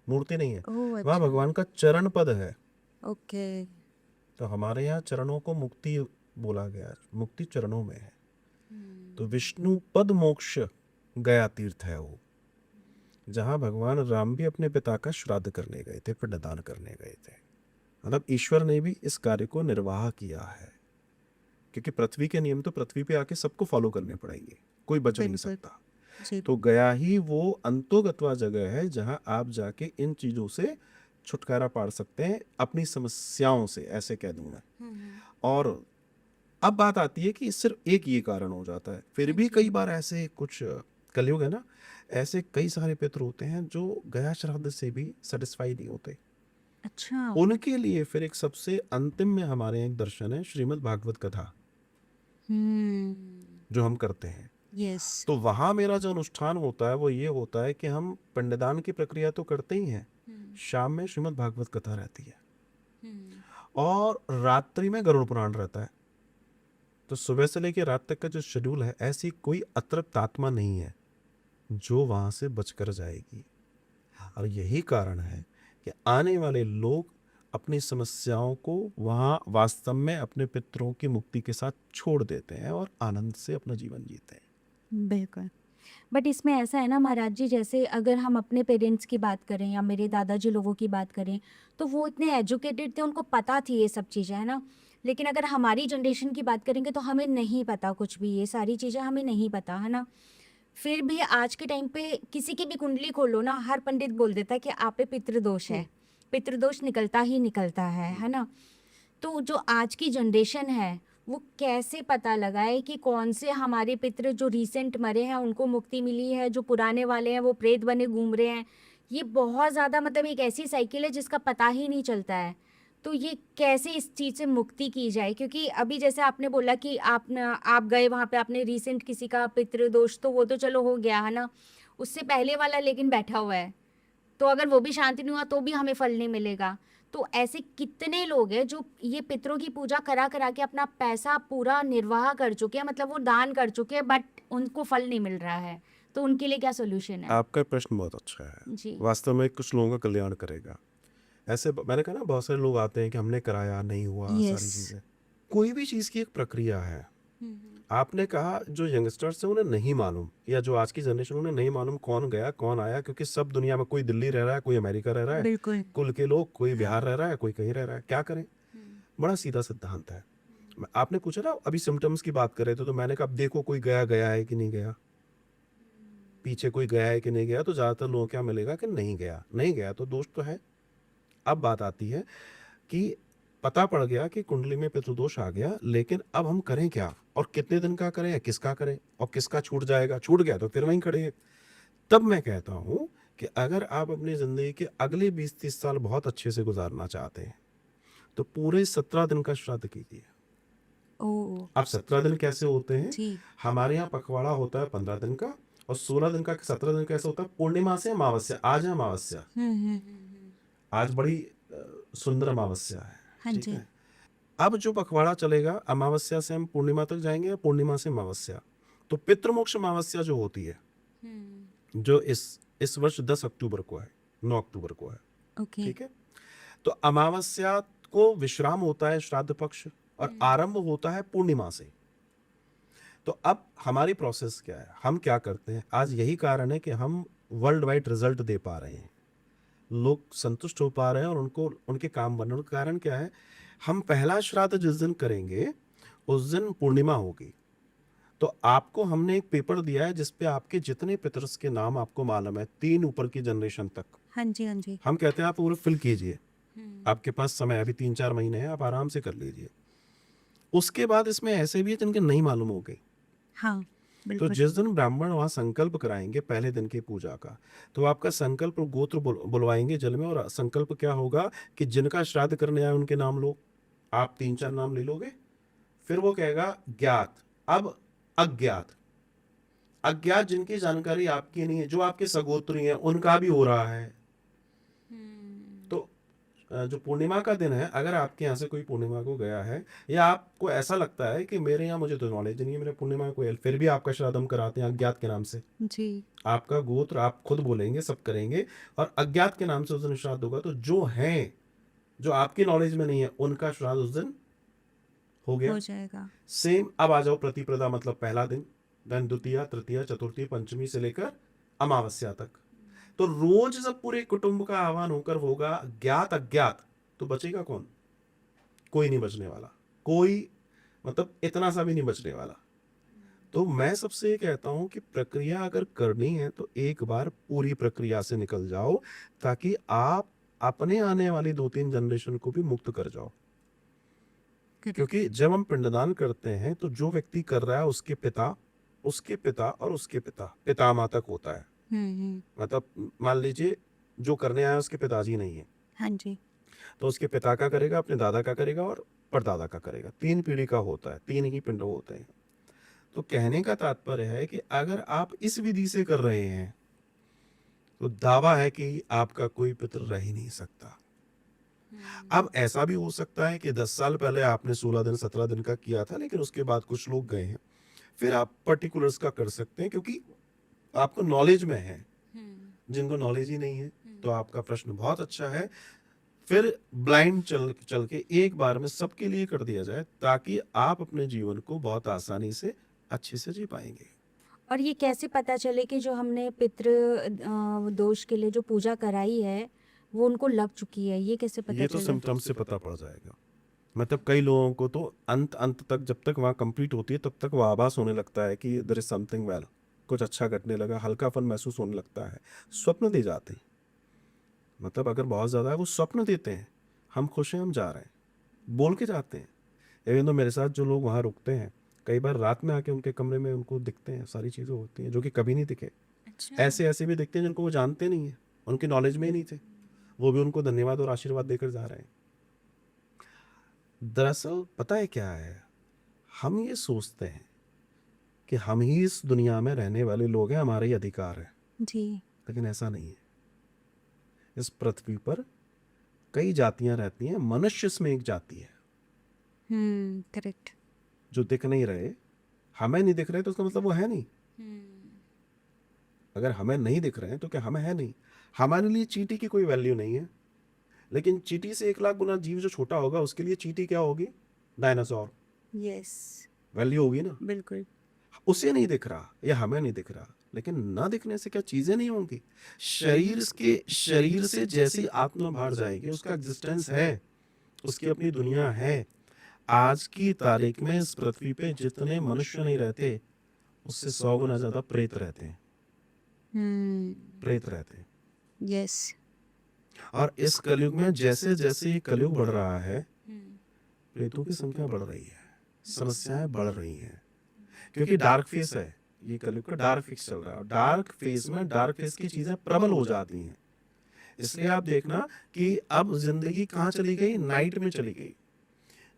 मूर्ति नहीं है, ओह वहां अच्छा। भगवान का चरण पद है। ओके। तो हमारे यहाँ चरणों को मुक्ति बोला गया है, मुक्ति चरणों में है। तो विष्णु पद मोक्ष गया तीर्थ है वो, जहां भगवान राम भी अपने पिता का श्राद्ध करने गए थे, पिंडदान करने गए थे। मतलब ईश्वर ने भी इस कार्य को निर्वाह किया है, क्योंकि पृथ्वी के नियम तो पृथ्वी पे आके सबको फॉलो करने पड़ेंगे, कोई बच नहीं बिल्कुल। सकता। जी। तो गया ही वो अंतोगत्वा जगह है जहां आप जाके इन चीजों से छुटकारा पा सकते हैं, अपनी समस्याओं से, ऐसे कह दूं मैं। और अब बात आती है कि सिर्फ एक ये कारण हो जाता है, फिर भी कई बार ऐसे कुछ, कलयुग है ना, ऐसे कई सारे पितृ होते हैं जो गया श्राद्ध से भी सेटिस्फाई नहीं होते। अच्छा। उनके लिए फिर एक सबसे अंतिम में हमारे यहाँ एक दर्शन है, श्रीमद् भागवत कथा, जो हम करते हैं। यस। तो वहां मेरा जो अनुष्ठान होता है वो ये होता है कि हम पिंडदान की प्रक्रिया तो करते ही हैं, शाम में श्रीमद् भागवत कथा रहती है और रात्रि में गरुड़ पुराण रहता है। तो सुबह से लेकर रात तक का जो शेड्यूल है, ऐसी कोई अतृप्त आत्मा नहीं है जो वहां से बचकर जाएगी। और यही कारण है कि आने वाले लोग अपनी समस्याओं को वहां वास्तव में अपने पितरों की मुक्ति के साथ छोड़ देते हैं और आनंद से अपना जीवन जीते हैं। बिल्कुल। बट इसमें ऐसा है ना महाराज जी, जैसे अगर हम अपने पेरेंट्स की बात करें या मेरे दादाजी लोगों की बात करें, तो वो इतने एजुकेटेड थे, उनको पता थी ये सब चीज़ें, है ना। लेकिन अगर हमारी जनरेशन की बात करेंगे तो हमें नहीं पता कुछ भी, ये सारी चीज़ें हमें नहीं पता, है ना। फिर भी आज के टाइम पे किसी की भी कुंडली खोलो ना, हर पंडित बोल देता है कि आप पे पितृदोष है, पितृदोष निकलता ही निकलता है ना। तो जो आज की जनरेशन है वो कैसे पता लगाए कि कौन से हमारे पितृ जो रिसेंट मरे हैं उनको मुक्ति मिली है, जो पुराने वाले हैं वो प्रेत बने घूम रहे हैं। ये बहुत ज़्यादा मतलब एक ऐसी साइकिल है जिसका पता ही नहीं चलता है। तो ये कैसे इस चीज़ से मुक्ति की जाए? क्योंकि अभी जैसे आपने बोला कि आप गए वहाँ पे, आपने रिसेंट किसी का पितृदोष, तो वो तो चलो हो गया, है ना। उससे पहले वाला लेकिन बैठा हुआ है, तो अगर वो भी शांति नहीं हुआ तो भी हमें फल नहीं मिलेगा। तो ऐसे कितने लोग हैं जो ये पितरों की पूजा करा करा के अपना पैसा पूरा निर्वाह कर चुके हैं, मतलब वो दान कर चुके हैं, बट उनको फल नहीं मिल रहा है। तो उनके लिए क्या सोल्यूशन है? आपका प्रश्न बहुत अच्छा है, जी। वास्तव में कुछ लोगों का कल्याण करेगा। ऐसे मैंने कहा ना, बहुत सारे लोग आते हैं कि हमने कराया नहीं हुआ, यस। सारी चीजें। कोई भी चीज की एक प्रक्रिया है। आपने कहा जो यंगस्टर्स हैं उन्हें नहीं मालूम, या जो आज की जनरेशन उन्हें नहीं मालूम कौन गया कौन आया, क्योंकि सब दुनिया में, कोई दिल्ली रह रहा है, कोई अमेरिका रह रहा है, बिल्कुल। कुल के लोग, कोई बिहार रह रहा है, कोई कहीं रह रहा है, क्या करें। बड़ा सीधा सिद्धांत है। आपने पूछा ना अभी सिम्टम्स की बात कर रहे थे, तो मैंने कहा अब देखो कोई गया गया है कि नहीं गया, पीछे कोई गया है कि नहीं गया, तो ज्यादातर लोगों क्या मिलेगा कि नहीं गया, नहीं गया तो दोष तो है। अब बात आती है कि पता पड़ गया कि कुंडली में पितृदोष आ गया, लेकिन अब हम करें क्या, और कितने दिन का करें, या किसका करें, और किसका छूट जाएगा, छूट गया तो फिर वहीं खड़े हैं। तब मैं कहता हूं कि अगर आप अपनी जिंदगी के अगले 20-30 साल बहुत अच्छे से गुजारना चाहते हैं तो पूरे 17 दिन का श्राद्ध कीजिए। ओ। अब 17 दिन कैसे होते हैं? जी। हमारे यहाँ पखवाड़ा होता है 15 दिन का, और 16 दिन का, 17 दिन कैसे होता है? पूर्णिमा से अमावस्या, आज है अमावस्या, आज बड़ी सुंदर अमावस्या है, हाँ ठीक जी। है। अब जो पखवाड़ा चलेगा, अमावस्या से हम पूर्णिमा तक जाएंगे या पूर्णिमा से अमावस्या, तो पितृमोक्ष अमावस्या जो होती है, जो इस वर्ष 10 अक्टूबर को है, 9 अक्टूबर को है, ओके। ठीक है। तो अमावस्या को विश्राम होता है श्राद्ध पक्ष, और आरंभ होता है पूर्णिमा से। तो अब हमारी प्रोसेस क्या है, हम क्या करते हैं, आज यही कारण है कि हम वर्ल्ड वाइड रिजल्ट दे पा रहे हैं, लोग संतुष्ट हो पा रहे हैं और उनको उनके काम बनने का कारण क्या है, हम पहला श्राद्ध जिस दिन करेंगे उस दिन पूर्णिमा होगी। तो आपको हमने एक पेपर दिया है जिसपे आपके जितने पितर्स के नाम आपको मालूम है, 3 ऊपर की जनरेशन तक, हाँ जी, हाँ जी। हम कहते हैं आप पूरा फिल कीजिए, आपके पास समय है, अभी 3-4 महीने हैं, आप आराम से कर लीजिए। उसके बाद इसमें ऐसे भी है जिनके नहीं मालूम हो गई, हाँ, तो बिल्कुल। जिस दिन ब्राह्मण वहां संकल्प कराएंगे पहले दिन की पूजा का, तो आपका संकल्प गोत्र बुलवाएंगे जल में, और संकल्प क्या होगा कि जिनका श्राद्ध करने आए उनके नाम लो, आप 3-4 नाम ले लोगे, फिर वो कहेगा ज्ञात, अब अज्ञात, अज्ञात जिनकी जानकारी आपकी नहीं है, जो आपके सगोत्री हैं उनका भी हो रहा है। तो जो पूर्णिमा का दिन है, अगर आपके यहाँ से कोई पूर्णिमा को गया है, या आपको ऐसा लगता है कि मेरे यहाँ मुझे तो नॉलेज नहीं है, मेरे पूर्णिमा को, फिर भी आपका श्राद्ध हम कराते हैं अज्ञात के नाम से, जी। आपका गोत्र आप खुद बोलेंगे, सब करेंगे, और अज्ञात के नाम से उस दिन श्राद्ध होगा, तो जो हैं, जो आपकी नॉलेज में नहीं है, उनका श्राद्ध उस दिन हो गया, हो जाएगा। सेम। अब आ जाओ प्रतिप्रदा, मतलब पहला दिन, देन द्वितीया, तृतीया, चतुर्थी, पंचमी से लेकर अमावस्या तक। तो रोज जब पूरे कुटुंब का आह्वान होकर होगा ज्ञात अज्ञात, तो बचेगा कौन? कोई नहीं बचने वाला, कोई मतलब इतना सा भी नहीं बचने वाला। तो मैं सबसे ये कहता हूं कि प्रक्रिया अगर करनी है तो एक बार पूरी प्रक्रिया से निकल जाओ, ताकि आप अपने आने वाली 2-3 जनरेशन को भी मुक्त कर जाओ। क्योंकि जब हम पिंडदान करते हैं तो जो व्यक्ति कर रहा है उसके पिता, उसके पिता और उसके पिता, पितामह तक होता है। मतलब मान लीजिए जो करने आया उसके पिताजी नहीं है, हाँ जी। तो उसके पिता का करेगा, अपने दादा का करेगा और परदादा का करेगा, 3 पीढ़ी का होता है, 3 ही पिंड होते हैं। तो कहने का तात्पर्य है कि अगर आप इस विधि से कर रहे हैं तो दावा है कि आपका कोई पितृ रह ही नहीं सकता। अब ऐसा भी हो सकता है कि 10 साल पहले आपने 16 दिन 17 दिन का किया था, लेकिन उसके बाद कुछ लोग गए हैं, फिर आप पर्टिकुलर्स का कर सकते हैं, क्योंकि आपको नॉलेज में है। जिनको नॉलेज ही नहीं है, तो आपका प्रश्न बहुत अच्छा है, फिर ब्लाइंड चल के एक बार में सबके लिए कर दिया जाए, ताकि आप अपने जीवन को बहुत आसानी से अच्छे से जी पाएंगे। और ये कैसे पता चले कि जो हमने पितृ दोष के लिए जो पूजा कराई है वो उनको लग चुकी है, ये कैसे पता ये तो चले? सिम्टम से पता पड़ जाएगा। मतलब कई लोगों को तो अंत तक, जब तक वहाँ कंप्लीट होती है तब तक वो आभास होने लगता है कि देयर इज समथिंग वेल, कुछ अच्छा घटने लगा, हल्कापन महसूस होने लगता है, स्वप्न दे जाते हैं। मतलब अगर बहुत ज़्यादा है वो स्वप्न देते हैं, हम खुश हैं, हम जा रहे हैं, बोल के जाते हैं। इवन तो मेरे साथ जो लोग वहाँ रुकते हैं, कई बार रात में आके उनके कमरे में उनको दिखते हैं, सारी चीज़ें होती हैं जो कि कभी नहीं दिखे। अच्छा। ऐसे भी दिखते हैं जिनको वो जानते नहीं है, उनकी नॉलेज में ही नहीं थे, वो भी उनको धन्यवाद और आशीर्वाद देकर जा रहे हैं। दरअसल पता है क्या है, हम ये सोचते हैं कि हम ही इस दुनिया में रहने वाले लोग हैं, हमारे ही अधिकार है, जी। लेकिन ऐसा नहीं है। इस पृथ्वी पर कई जातियां रहती हैं, मनुष्य इसमें एक जाति है। करेक्ट। जो दिख नहीं रहे, हमें नहीं दिख रहे, तो उसका मतलब वो है नहीं। अगर हमें नहीं दिख रहे हैं तो क्या हमें है नहीं? हमारे लिए चींटी की कोई वैल्यू नहीं है, लेकिन चींटी से 1 लाख गुना जीव जो छोटा होगा उसके लिए चींटी क्या होगी? डायनासोर। यस, वैल्यू होगी ना। बिल्कुल। उसे नहीं दिख रहा या हमें नहीं दिख रहा, लेकिन ना दिखने से क्या चीजें नहीं होंगी? शरीर से जैसी आत्मा बाहर जाएगी, उसका एग्जिस्टेंस है, उसकी अपनी दुनिया है। आज की तारीख में इस पृथ्वी पे जितने मनुष्य नहीं रहते, उससे 100 गुना ज्यादा प्रेत रहते हैं, प्रेत रहते हैं। यस। और इस कलयुग में जैसे जैसे ये कलयुग बढ़ रहा है, प्रेतों की संख्या बढ़ रही है, समस्याएं बढ़ रही हैं, क्योंकि डार्क फेस है, ये कलयुग का डार्क फेस चल रहा है। डार्क फेस में डार्क फेस की चीजें प्रबल हो जाती हैं। इसलिए आप देखना कि अब जिंदगी कहाँ चली गई? नाइट में चली गई।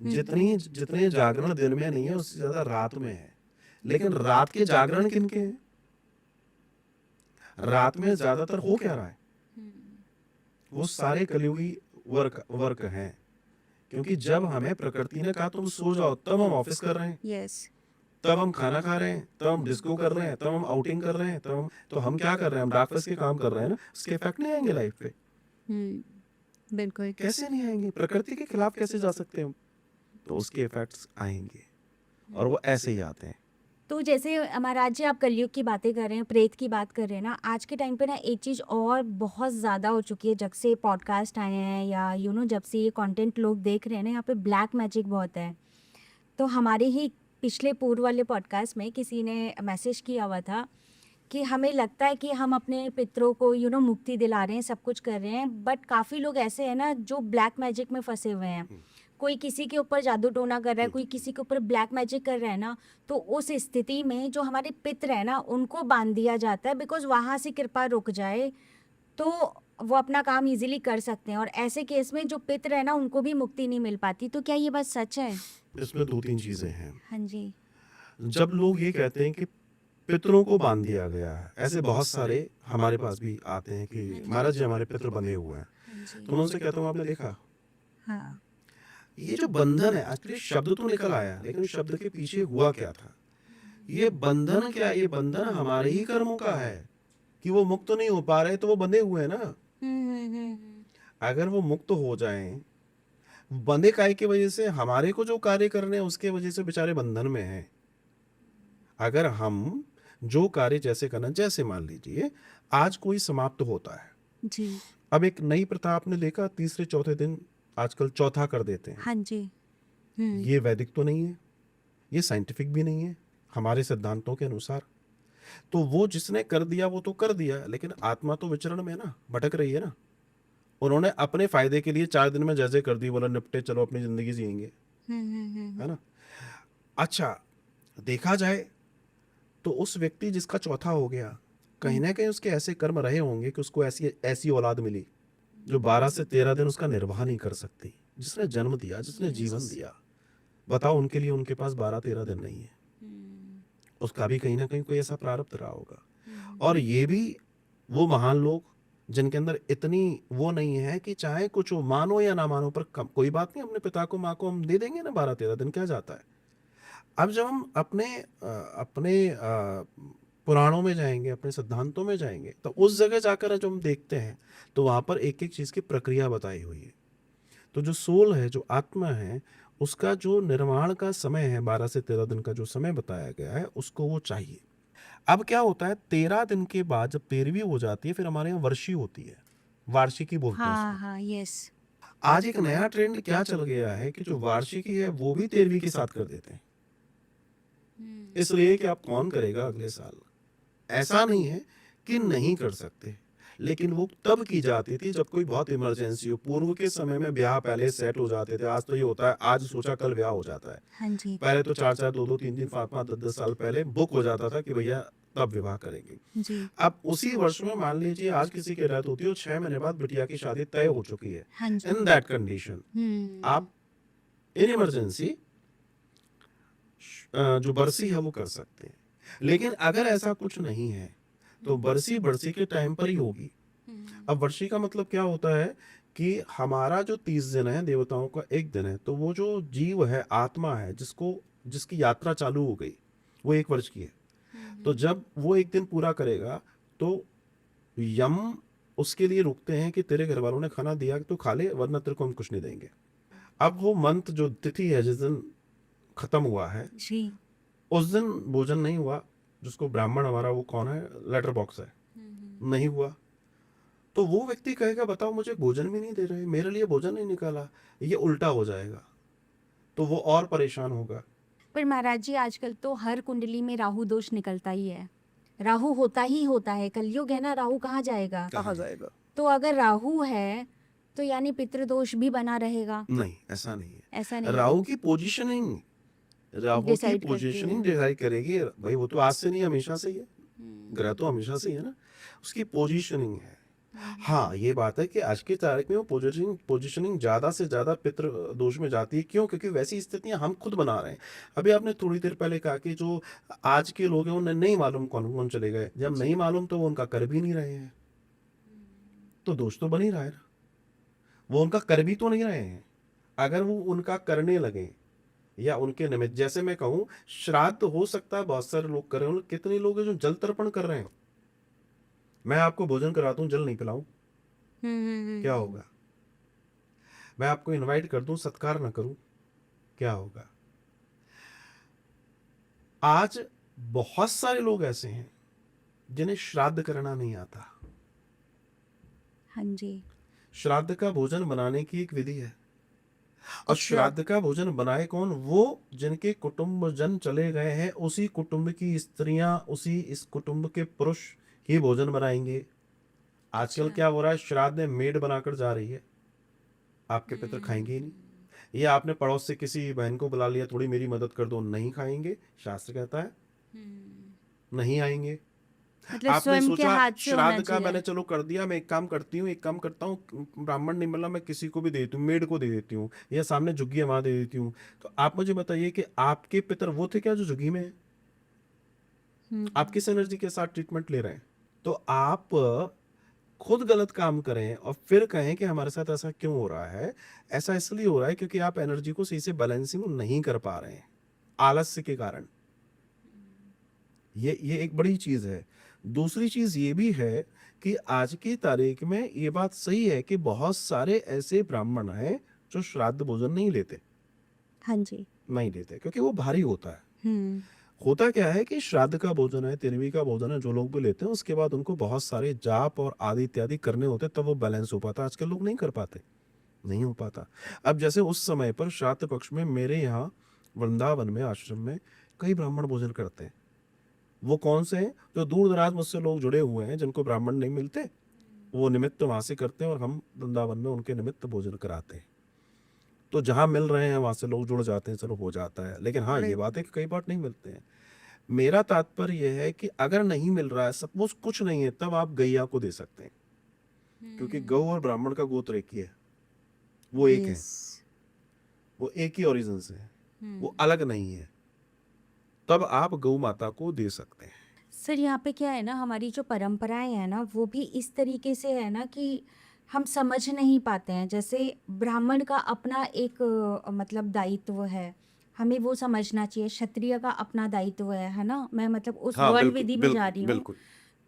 जितने जागरण दिन में नहीं है, उससे ज्यादा रात में है। लेकिन रात के जागरण किनके हैं? रात में ज्यादातर हो क्या रहा है? वो सारे कलयुगी वर्क हैं, क्योंकि जब हमें प्रकृति ने कहा तुम सो जाओ, तब हम ऑफिस कर रहे हैं। यस। तब हम खाना खा रहे हैं, तब हम डिस्को कर रहे हैं, तब हम आउटिंग कर रहे हैं, तो हम क्या कर रहे हैं, हम डार्कनेस के काम कर रहे हैं ना, उसके इफेक्ट नहीं आएंगे लाइफ पे? बिल्कुल। कैसे नहीं आएंगे? प्रकृति के खिलाफ कैसे जा सकते हैं हम? तो उसके इफेक्ट्स आएंगे और वो ऐसे ही आते हैं। तो जैसे महाराज जी, आप कलयुग की बातें कर रहे हैं, प्रेत की बात कर रहे हैं ना, आज के टाइम पे ना एक चीज़ और बहुत ज़्यादा हो चुकी है, जब से पॉडकास्ट आए हैं या जब से ये कंटेंट लोग देख रहे हैं ना, यहाँ पे ब्लैक मैजिक बहुत है। तो हमारे ही पिछले पूर्व वाले पॉडकास्ट में किसी ने मैसेज किया हुआ था कि हमें लगता है कि हम अपने पितरों को मुक्ति दिला रहे हैं, सब कुछ कर रहे हैं, बट काफ़ी लोग ऐसे हैं ना जो ब्लैक मैजिक में फंसे हुए हैं। कोई किसी के ऊपर जादू टोना कर रहा है, कोई किसी के ऊपर ब्लैक मैजिक कर रहा है ना, तो उस स्थिति में जो हमारे पितर है ना, उनको बांध दिया जाता है, बिकॉज वहाँ से कृपा रुक जाए तो वो अपना काम इजीली कर सकते हैं, और ऐसे केस में जो पितर है ना, उनको भी मुक्ति नहीं मिल पाती। तो क्या ये बात सच है? इसमें 2-3 चीजें हैं। हाँ जी। जब लोग ये कहते हैं कि पितरों को बांध दिया गया है, ऐसे बहुत सारे हमारे पास भी आते हैं कि महाराज जी हमारे पितर बंधे हुए हैं, तो मैं उनसे कहता हूँ आपने देखा हाँ। ये जो बंधन है, एक्चुअली शब्द तो निकल आया लेकिन शब्द के पीछे हुआ क्या था? ये बंधन क्या है? ये बंधन हमारे ही कर्मों का है कि वो मुक्त नहीं हो पा रहे, तो वो बंधे हुए हैं ना। अगर वो मुक्त हो जाएं, बंधे काय की वजह से, हमारे को जो कार्य करने हैं उसके वजह से बेचारे बंधन में हैं। अगर हम जो कार्य जैसे करना, जैसे मान लीजिए आज कोई समाप्त होता है जी। अब एक नई प्रथा आपने देखा, तीसरे चौथे दिन आजकल चौथा कर देते हैं। हाँ जी। ये वैदिक तो नहीं है, ये साइंटिफिक भी नहीं है हमारे सिद्धांतों के अनुसार। तो वो जिसने कर दिया वो तो कर दिया, लेकिन आत्मा तो विचरण में ना, भटक रही है ना। उन्होंने अपने फायदे के लिए 4 दिन में जैसे कर दी, बोला निपटे चलो अपनी जिंदगी जिएंगे, है ना। अच्छा, देखा जाए तो उस व्यक्ति जिसका चौथा हो गया, कहीं ना कहीं उसके ऐसे कर्म रहे होंगे कि उसको ऐसी ऐसी औलाद मिली जो 12 से 13 दिन उसका निर्वाह नहीं कर सकती। जिसने जन्म दिया, जिसने जीवन दिया, बताओ उनके लिए उनके पास 12-13 दिन नहीं है। उसका भी कहीं ना कहीं कोई ऐसा प्रारब्ध रहा होगा। और ये भी वो महान लोग जिनके अंदर इतनी वो नहीं है कि चाहे कुछ हो, मानो या ना मानो, पर कोई बात नहीं, अपने पिता को माँ को हम दे देंगे ना, 12-13 दिन क्या जाता है। अब जब हम अपने पुराणों में जाएंगे, अपने सिद्धांतों में जाएंगे, तो उस जगह जाकर जो हम देखते हैं तो वहां पर एक एक चीज की प्रक्रिया बताई हुई है। तो जो सोल है, जो आत्मा है, उसका जो निर्माण का समय है 12 से 13 दिन का जो समय बताया गया है, उसको वो चाहिए। अब क्या होता है, 13 दिन के बाद जब 13वीं हो जाती है, फिर हमारे यहाँ वर्षी होती है, वार्षिकी बोलते हैं उसको। हाँ, यस। आज एक नया ट्रेंड क्या चल गया है कि जो वार्षिकी है वो भी 13वीं के साथ कर देते हैं, इसलिए कि आप कौन करेगा अगले साल। ऐसा नहीं है कि नहीं कर सकते, लेकिन वो तब की जाती थी जब कोई बहुत इमरजेंसी हो। पूर्व के समय में ब्याह पहले सेट हो जाते थे, आज तो ये होता है आज सोचा कल ब्याह हो जाता है। हाँ जी। पहले तो 4-4, 2-2, 3-3, 5-5, 10-10 साल पहले बुक हो जाता था कि भैया तब विवाह करेंगे। जी। अब उसी वर्ष में मान लीजिए आज किसी की डेथ होती है, 6 महीने बाद बिटिया की शादी तय हो चुकी है। हाँ जी। इन दैट कंडीशन आप इन इमरजेंसी जो बरसी है वो कर सकते हैं। लेकिन अगर ऐसा कुछ नहीं है तो बरसी बरसी के टाइम पर ही होगी। अब वर्षी का मतलब क्या होता है कि हमारा जो 30 दिन है, देवताओं का एक दिन है, तो वो जो जीव है, आत्मा है, जिसकी यात्रा चालू हो गई, वो 1 वर्ष की है। तो जब वो एक दिन पूरा करेगा तो यम उसके लिए रुकते हैं कि तेरे घर वालों ने खाना दिया तो खा ले, वरना तेरे को हम कुछ नहीं देंगे। अब वो मंथ जो तिथि है जिस दिन खत्म हुआ है जी। उस दिन भोजन नहीं हुआ, जिसको ब्राह्मण हमारा वो कौन है, लेटर बॉक्स है, नहीं हुआ, तो वो व्यक्ति कहेगा बताओ मुझे भोजन भी नहीं दे रहे, मेरे लिए भोजन नहीं निकाला, ये उल्टा हो जाएगा, तो वो और परेशान होगा। पर महाराज जी, आजकल तो हर कुंडली में राहु दोष निकलता ही है, राहु होता ही होता है, कलयुग है ना, राहु कहाँ जाएगा? कहाँ जाएगा? तो अगर राहु है तो यानी पितृदोष भी बना रहेगा? नहीं, ऐसा नहीं है। ऐसा नहीं है। राहु की पोजीशनिंग Decide करती है। डिसाइड करेगी भाई, वो तो आज से नहीं, हमेशा से ही है, ग्रह तो हमेशा से ही है ना, उसकी पोजीशनिंग है। हाँ, ये बात है कि आज की तारीख में वो पोजीशनिंग ज्यादा से ज्यादा पितृ दोष में जाती है। क्यों? क्योंकि वैसी स्थितियां हम खुद बना रहे हैं। अभी आपने थोड़ी देर पहले कहा कि जो आज के लोग हैं उन्हें नहीं मालूम कौन कौन चले गए। जब नहीं मालूम तो वो उनका कर भी नहीं रहे हैं, तो दोष तो बन ही रहा है ना, वो उनका कर भी तो नहीं रहे हैं। अगर वो उनका करने लगे या उनके निमित्त। जैसे मैं कहूँ, श्राद्ध हो सकता है बहुत सारे लोग कर रहे हैं, कितने लोग हैं जो जल तर्पण कर रहे हैं। मैं आपको भोजन कराता हूँ, जल नहीं पिलाऊं, क्या होगा? मैं आपको इनवाइट कर दूं, सत्कार ना करूं, क्या होगा? आज बहुत सारे लोग ऐसे हैं जिन्हें श्राद्ध करना नहीं आता। हाँ जी। श्राद्ध का भोजन बनाने की एक विधि है, और अच्छा। श्राद्ध का भोजन बनाए कौन? वो जिनके कुटुंब जन चले गए हैं, उसी कुटुंब की स्त्रियां, उसी इस कुटुंब के पुरुष ही भोजन बनाएंगे। आजकल अच्छा। क्या हो रहा है, श्राद्ध में मेड बनाकर जा रही है, आपके पितर खाएंगे ही नहीं। ये आपने पड़ोस से किसी बहन को बुला लिया, थोड़ी मेरी मदद कर दो, नहीं खाएंगे। शास्त्र कहता है नहीं आएंगे। मतलब आपने स्वयं के सोचा हाथ से होना श्राद्ध का मैंने चाहिए। चलो कर दिया, मैं एक काम करती हूँ, एक काम करता हूँ, ब्राह्मण नहीं मिला, मैं किसी को भी दे देती हूँ, मेड को दे देती हूँ, या सामने झुग्गी माँ दे देती हूँ। तो आप मुझे बताइए कि आपके पितर वो थे क्या जो झुग्गी में है? आप किस एनर्जी के साथ ट्रीटमेंट ले रहे हैं? तो आप खुद गलत काम करें और फिर कहें कि हमारे साथ ऐसा क्यों हो रहा है। ऐसा इसलिए हो रहा है क्योंकि आप एनर्जी को सही से बैलेंसिंग नहीं कर पा रहे हैं, आलस्य के कारण। ये एक बड़ी चीज है। दूसरी चीज ये भी है कि आज की तारीख में ये बात सही है कि बहुत सारे ऐसे ब्राह्मण हैं जो श्राद्ध भोजन नहीं लेते, हाँ जी। नहीं लेते क्योंकि वो भारी होता है। होता क्या है कि श्राद्ध का भोजन है, तिरवी का भोजन है, जो लोग भी लेते हैं उसके बाद उनको बहुत सारे जाप और आदि इत्यादि करने होते, तब वो बैलेंस हो पाता। आजकल लोग नहीं कर पाते, नहीं हो पाता। अब जैसे उस समय पर श्राद्ध पक्ष में मेरे यहाँ वृंदावन में आश्रम में कई ब्राह्मण भोजन करते हैं। वो कौन से हैं? जो दूर दराज मुझसे लोग जुड़े हुए हैं, जिनको ब्राह्मण नहीं मिलते, वो निमित्त वहां से करते हैं और हम वृंदावन में उनके निमित्त भोजन कराते हैं। तो जहां मिल रहे हैं वहां से लोग जुड़ जाते हैं, चलो हो जाता है। लेकिन हाँ, ये बात है कि कई बार नहीं मिलते हैं। मेरा तात्पर्य यह है कि अगर नहीं मिल रहा है, सपोज कुछ नहीं है, तब आप गैया को दे सकते हैं, क्योंकि गौ और ब्राह्मण का गोत्र एक ही है, वो एक है, वो एक ही ओरिजिन से है, वो अलग नहीं है। तब आप गौ माता को दे सकते हैं। सर यहाँ पे क्या है ना, हमारी जो परंपराएं हैं ना वो भी इस तरीके से है ना कि हम समझ नहीं पाते हैं। जैसे ब्राह्मण का अपना एक मतलब दायित्व है, हमें वो समझना चाहिए। क्षत्रिय का अपना दायित्व है ना। मैं मतलब उस हाँ वर्ण बिल्कुल विधि में जा बिल्कुल रही हूँ। बिल्कुल।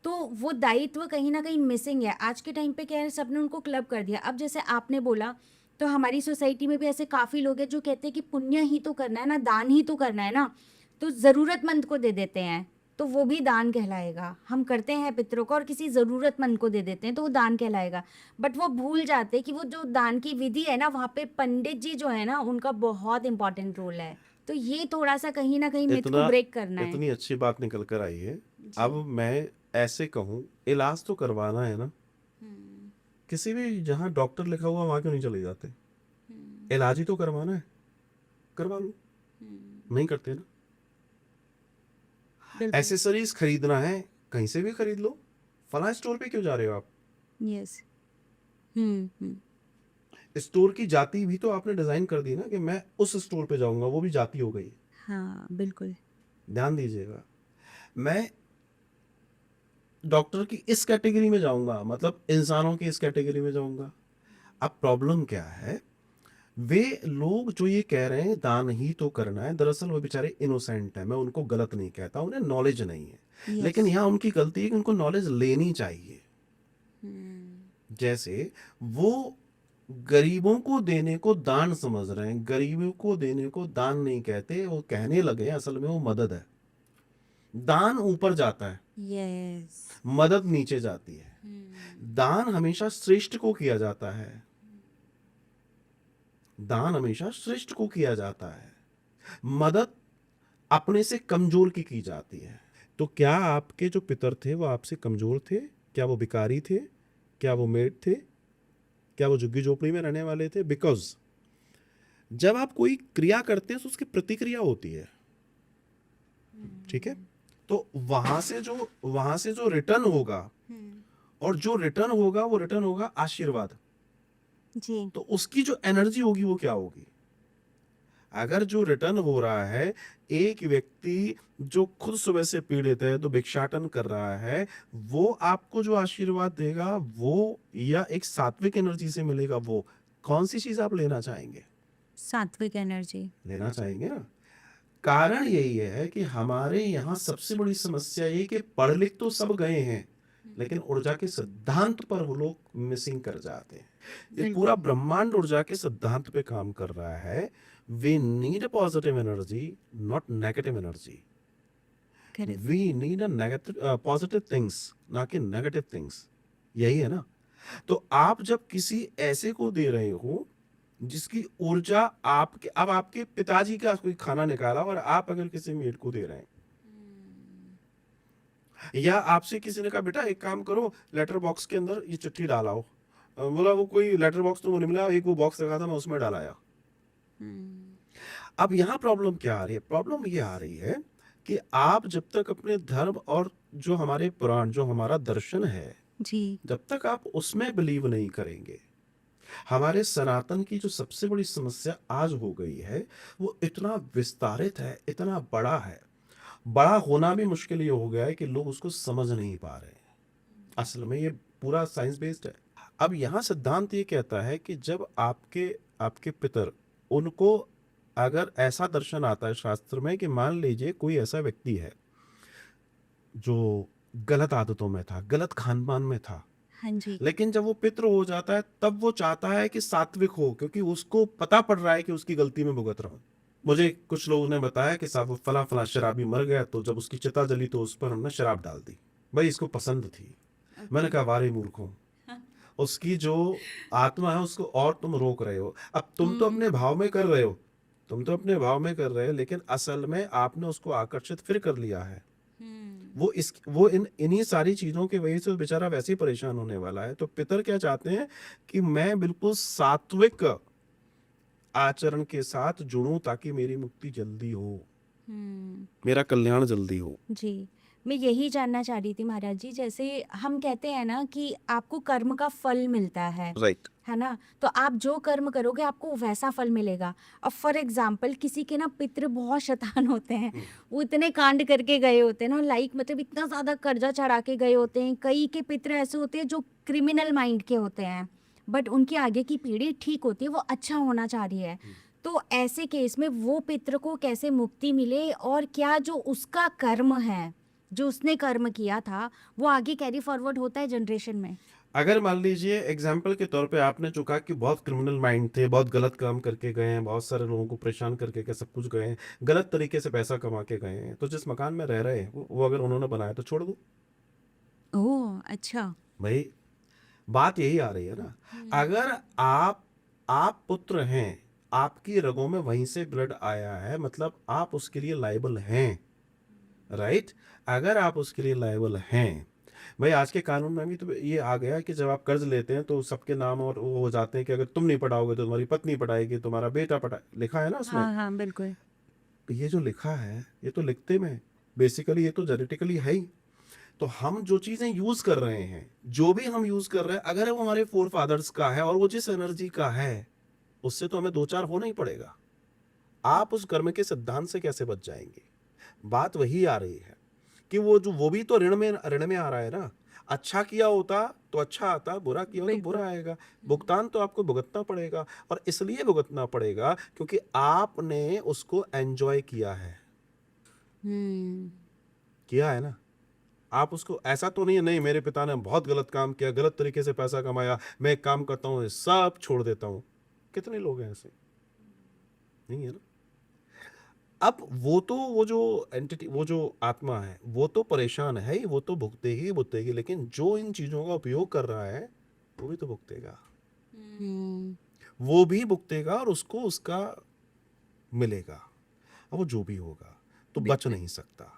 तो वो दायित्व कहीं ना कहीं मिसिंग है। आज के टाइम पे क्या है, सबने उनको क्लब कर दिया। अब जैसे आपने बोला, तो हमारी सोसाइटी में भी ऐसे काफ़ी लोग हैं जो कहते हैं कि पुण्य ही तो करना है ना, दान ही तो करना है ना, तो ज़रूरतमंद को दे देते हैं, तो वो भी दान कहलाएगा। हम करते हैं पितरों को और किसी ज़रूरतमंद को दे देते हैं तो वो दान कहलाएगा। बट वो भूल जाते हैं कि वो जो दान की विधि है ना, वहाँ पे पंडित जी जो है ना, उनका बहुत इंपॉर्टेंट रोल है। तो ये थोड़ा सा कहीं ना कहीं मिथ को इतना ब्रेक करना है। इतनी अच्छी बात निकल कर आई है। जी। अब मैं ऐसे कहूँ, इलाज तो करवाना है ना, किसी भी जहाँ डॉक्टर लिखा हुआ वहां क्यों नहीं चले जाते? इलाज ही तो करवाना है, करवा लो। नहीं करते ना। बिल्कुल। एसेसरीज खरीदना है, कहीं से भी खरीद लो, फला स्टोर पे क्यों जा रहे हो आप? यस। स्टोर की जाति भी तो आपने डिजाइन कर दी ना कि मैं उस स्टोर पे जाऊंगा, वो भी जाति हो गई। हाँ बिल्कुल। ध्यान दीजिएगा, मैं डॉक्टर की इस कैटेगरी में जाऊंगा, मतलब इंसानों की इस कैटेगरी में जाऊंगा। अब प्रॉब्लम क्या है, वे लोग जो ये कह रहे हैं दान ही तो करना है, दरअसल वो बेचारे इनोसेंट है। मैं उनको गलत नहीं कहता, उन्हें नॉलेज नहीं है। लेकिन यहाँ उनकी गलती है कि उनको नॉलेज लेनी चाहिए। जैसे वो गरीबों को देने को दान समझ रहे हैं, गरीबों को देने को दान नहीं कहते, वो कहने लगे असल में वो मदद है। दान ऊपर जाता है, यस। मदद नीचे जाती है। दान हमेशा श्रेष्ठ को किया जाता है, दान हमेशा श्रेष्ठ को किया जाता है, मदद अपने से कमजोर की जाती है। तो क्या आपके जो पितर थे वो आपसे कमजोर थे? क्या वो भिखारी थे? क्या वो मेड थे? क्या वो झुग्गी झोपड़ी में रहने वाले थे? बिकॉज जब आप कोई क्रिया करते हैं तो उसकी प्रतिक्रिया होती है, ठीक है? तो वहां से जो रिटर्न होगा, और जो रिटर्न होगा वो रिटर्न होगा आशीर्वाद। जी। तो उसकी जो एनर्जी होगी वो क्या होगी? अगर जो रिटर्न हो रहा है, एक व्यक्ति जो खुद सुबह से पीड़ित है, तो भिक्षाटन कर रहा है, वो आपको जो आशीर्वाद देगा वो, या एक सात्विक एनर्जी से मिलेगा, वो कौन सी चीज आप लेना चाहेंगे? सात्विक एनर्जी। लेना चाहेंगे ना। कारण यही है कि हमारे यहाँ सबसे बड़ी समस्या ये कि पढ़ लिख तो सब गए हैं, लेकिन ऊर्जा के सिद्धांत पर वो लोग मिसिंग कर जाते हैं। ये पूरा ब्रह्मांड ऊर्जा के सिद्धांत पे काम कर रहा है। We need positive energy, not negative energy. Correct. We need a negative positive things, ना कि नेगेटिव थिंग्स। यही है ना। तो आप जब किसी ऐसे को दे रहे हो जिसकी ऊर्जा आपके, अब आपके पिताजी का कोई खाना निकाला और आप अगर किसी मेड को दे रहे हैं, या आपसे किसी ने कहा बेटा एक काम करो, लेटर बॉक्स के अंदर ये चिट्ठी डालाओ, बोला वो कोई लेटर बॉक्स तो नहीं मिला, एक वो बॉक्स रखा था मैं उसमें डालाया। अब यहाँ प्रॉब्लम क्या आ रही है? प्रॉब्लम ये आ रही है कि आप जब तक अपने धर्म और जो हमारे पुराण, जो हमारा दर्शन है, जी। जब तक आप उसमें बिलीव नहीं करेंगे, हमारे सनातन की जो सबसे बड़ी समस्या आज हो गई है वो इतना विस्तारित है, इतना बड़ा है। बड़ा होना भी मुश्किल ये हो गया है कि लोग उसको समझ नहीं पा रहे हैं। असल में ये पूरा साइंस बेस्ड है। अब यहाँ सिद्धांत ये कहता है कि जब आपके आपके पितर, उनको अगर ऐसा दर्शन आता है शास्त्र में कि मान लीजिए कोई ऐसा व्यक्ति है जो गलत आदतों में था, गलत खान पान में था, हाँ जी। लेकिन जब वो पितृ हो जाता है तब वो चाहता है कि सात्विक हो, क्योंकि उसको पता पड़ रहा है कि उसकी गलती में भुगत रहा हूं। मुझे कुछ लोगों ने बताया कि साहब वो फला फला शराबी मर गया, तो जब उसकी चिता जली तो उस पर हमने शराब डाल दी। भाई इसको पसंद थी। मैंने कहा वारे मूर्खों, उसकी जो आत्मा है उसको और तुम रोक रहे हो। अब तुम तो अपने भाव में कर रहे हो, तुम तो अपने भाव में कर रहे हो, लेकिन असल में आपने उसको आकर्षित फिर कर लिया है। वो इन्हीं सारी चीजों की वजह से बेचारा वैसे ही परेशान होने वाला है। तो पितर क्या चाहते हैं कि मैं बिल्कुल सात्विक आचरण के साथ जुड़ूं ताकि मेरी मुक्ति जल्दी हो, मेरा कल्याण जल्दी हो। जी, मैं यही जानना चाह रही थी महाराज जी, जैसे हम कहते हैं ना कि आपको कर्म का फल मिलता राइट। है ना? तो आप जो कर्म करोगे आपको वैसा फल मिलेगा। अब फॉर एग्जाम्पल किसी के ना पितृ बहुत शैतान होते हैं, वो इतने कांड करके गए होते हैं ना, लाइक मतलब इतना ज़्यादा कर्जा चढ़ा के गए होते हैं। कई के पितृ ऐसे होते हैं जो क्रिमिनल माइंड के होते हैं, बट उनकी आगे की पीढ़ी ठीक होती है, वो अच्छा होना चाह रही है। तो ऐसे केस में वो पितृ को कैसे मुक्ति मिले, और क्या जो उसका कर्म है, जो उसने कर्म किया था, वो आगे कैरी फॉरवर्ड होता है जनरेशन में? अगर मान लीजिए एग्जाम्पल के तौर पे आपने जो कहा कि बहुत क्रिमिनल माइंड थे, बहुत गलत काम करके गए हैं, बहुत सारे लोगों को परेशान करके के सब कुछ गए हैं, गलत तरीके से पैसा कमा के गए हैं, तो जिस मकान में रह रहे हैं वो अगर उन्होंने बनाया तो छोड़ दो। ओह अच्छा। भाई बात यही आ रही है ना। अगर आप पुत्र हैं, आपकी रगों में वहीं से ब्लड आया है, मतलब आप उसके लिए लायबल हैं, राइट। अगर आप उसके लिए लायबल हैं, भाई आज के कानून में भी तो ये आ गया कि जब आप कर्ज लेते हैं तो सबके नाम और वो हो जाते हैं कि अगर तुम नहीं पढ़ाओगे तो तुम्हारी पत्नी पढ़ाएगी, तुम्हारा बेटा पढ़ा, लिखा है ना उसमें। हाँ बिल्कुल। ये जो लिखा है ये तो लिखते में बेसिकली ये तो जेनेटिकली है ही। तो हम जो चीजें यूज कर रहे हैं, जो भी हम यूज कर रहे हैं, अगर वो हमारे फोर फादर्स का है और वो जिस एनर्जी का है, उससे तो हमें दो चार होना ही पड़ेगा। आप उस कर्म के सिद्धांत से कैसे बच जाएंगे? बात वही आ रही है कि वो भी तो ऋण में आ रहा है ना। अच्छा किया होता तो अच्छा आता, बुरा किया हो तो बुरा आएगा। भुगतान तो आपको भुगतना पड़ेगा, और इसलिए भुगतना पड़ेगा क्योंकि आपने उसको एंजॉय किया है। किया है ना। आप उसको, ऐसा तो नहीं है नहीं मेरे पिता ने बहुत गलत काम किया, गलत तरीके से पैसा कमाया, मैं एक काम करता हूँ सब छोड़ देता हूँ। कितने लोग हैं ऐसे? नहीं है ना। अब वो जो एंटिटी, वो जो आत्मा है, वो तो परेशान है ही, वो तो भुगतेगी, लेकिन जो इन चीजों का उपयोग कर रहा है वो भी तो भुगतेगा। वो भी भुगतेगा और उसको उसका मिलेगा। अब वो जो भी होगा तो बच नहीं सकता।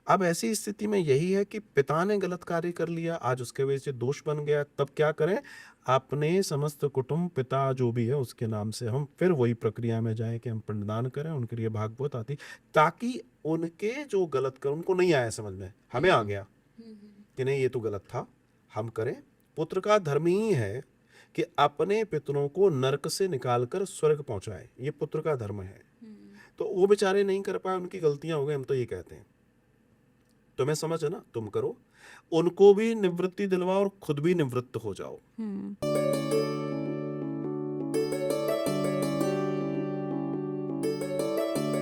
अब ऐसी स्थिति में यही है कि पिता ने गलत कार्य कर लिया, आज उसके वजह से दोष बन गया, तब क्या करें? अपने समस्त कुटुंब, पिता जो भी है उसके नाम से हम फिर वही प्रक्रिया में जाएं कि हम पिंडदान करें, उनके लिए भागवत आती, ताकि उनके जो गलत कर, उनको नहीं आया समझ में, हमें आ गया कि नहीं ये तो गलत था, हम करें। पुत्र का धर्म ही है कि अपने पितरों को नरक से निकालकर स्वर्ग पहुंचाए, ये पुत्र का धर्म है। तो वो बेचारे नहीं कर पाए, उनकी गलतियां हो गई, हम तो ये कहते हैं तुम्हें समझ है ना, तुम करो, उनको भी निवृत्ति दिलवाओ और खुद भी निवृत्त हो जाओ।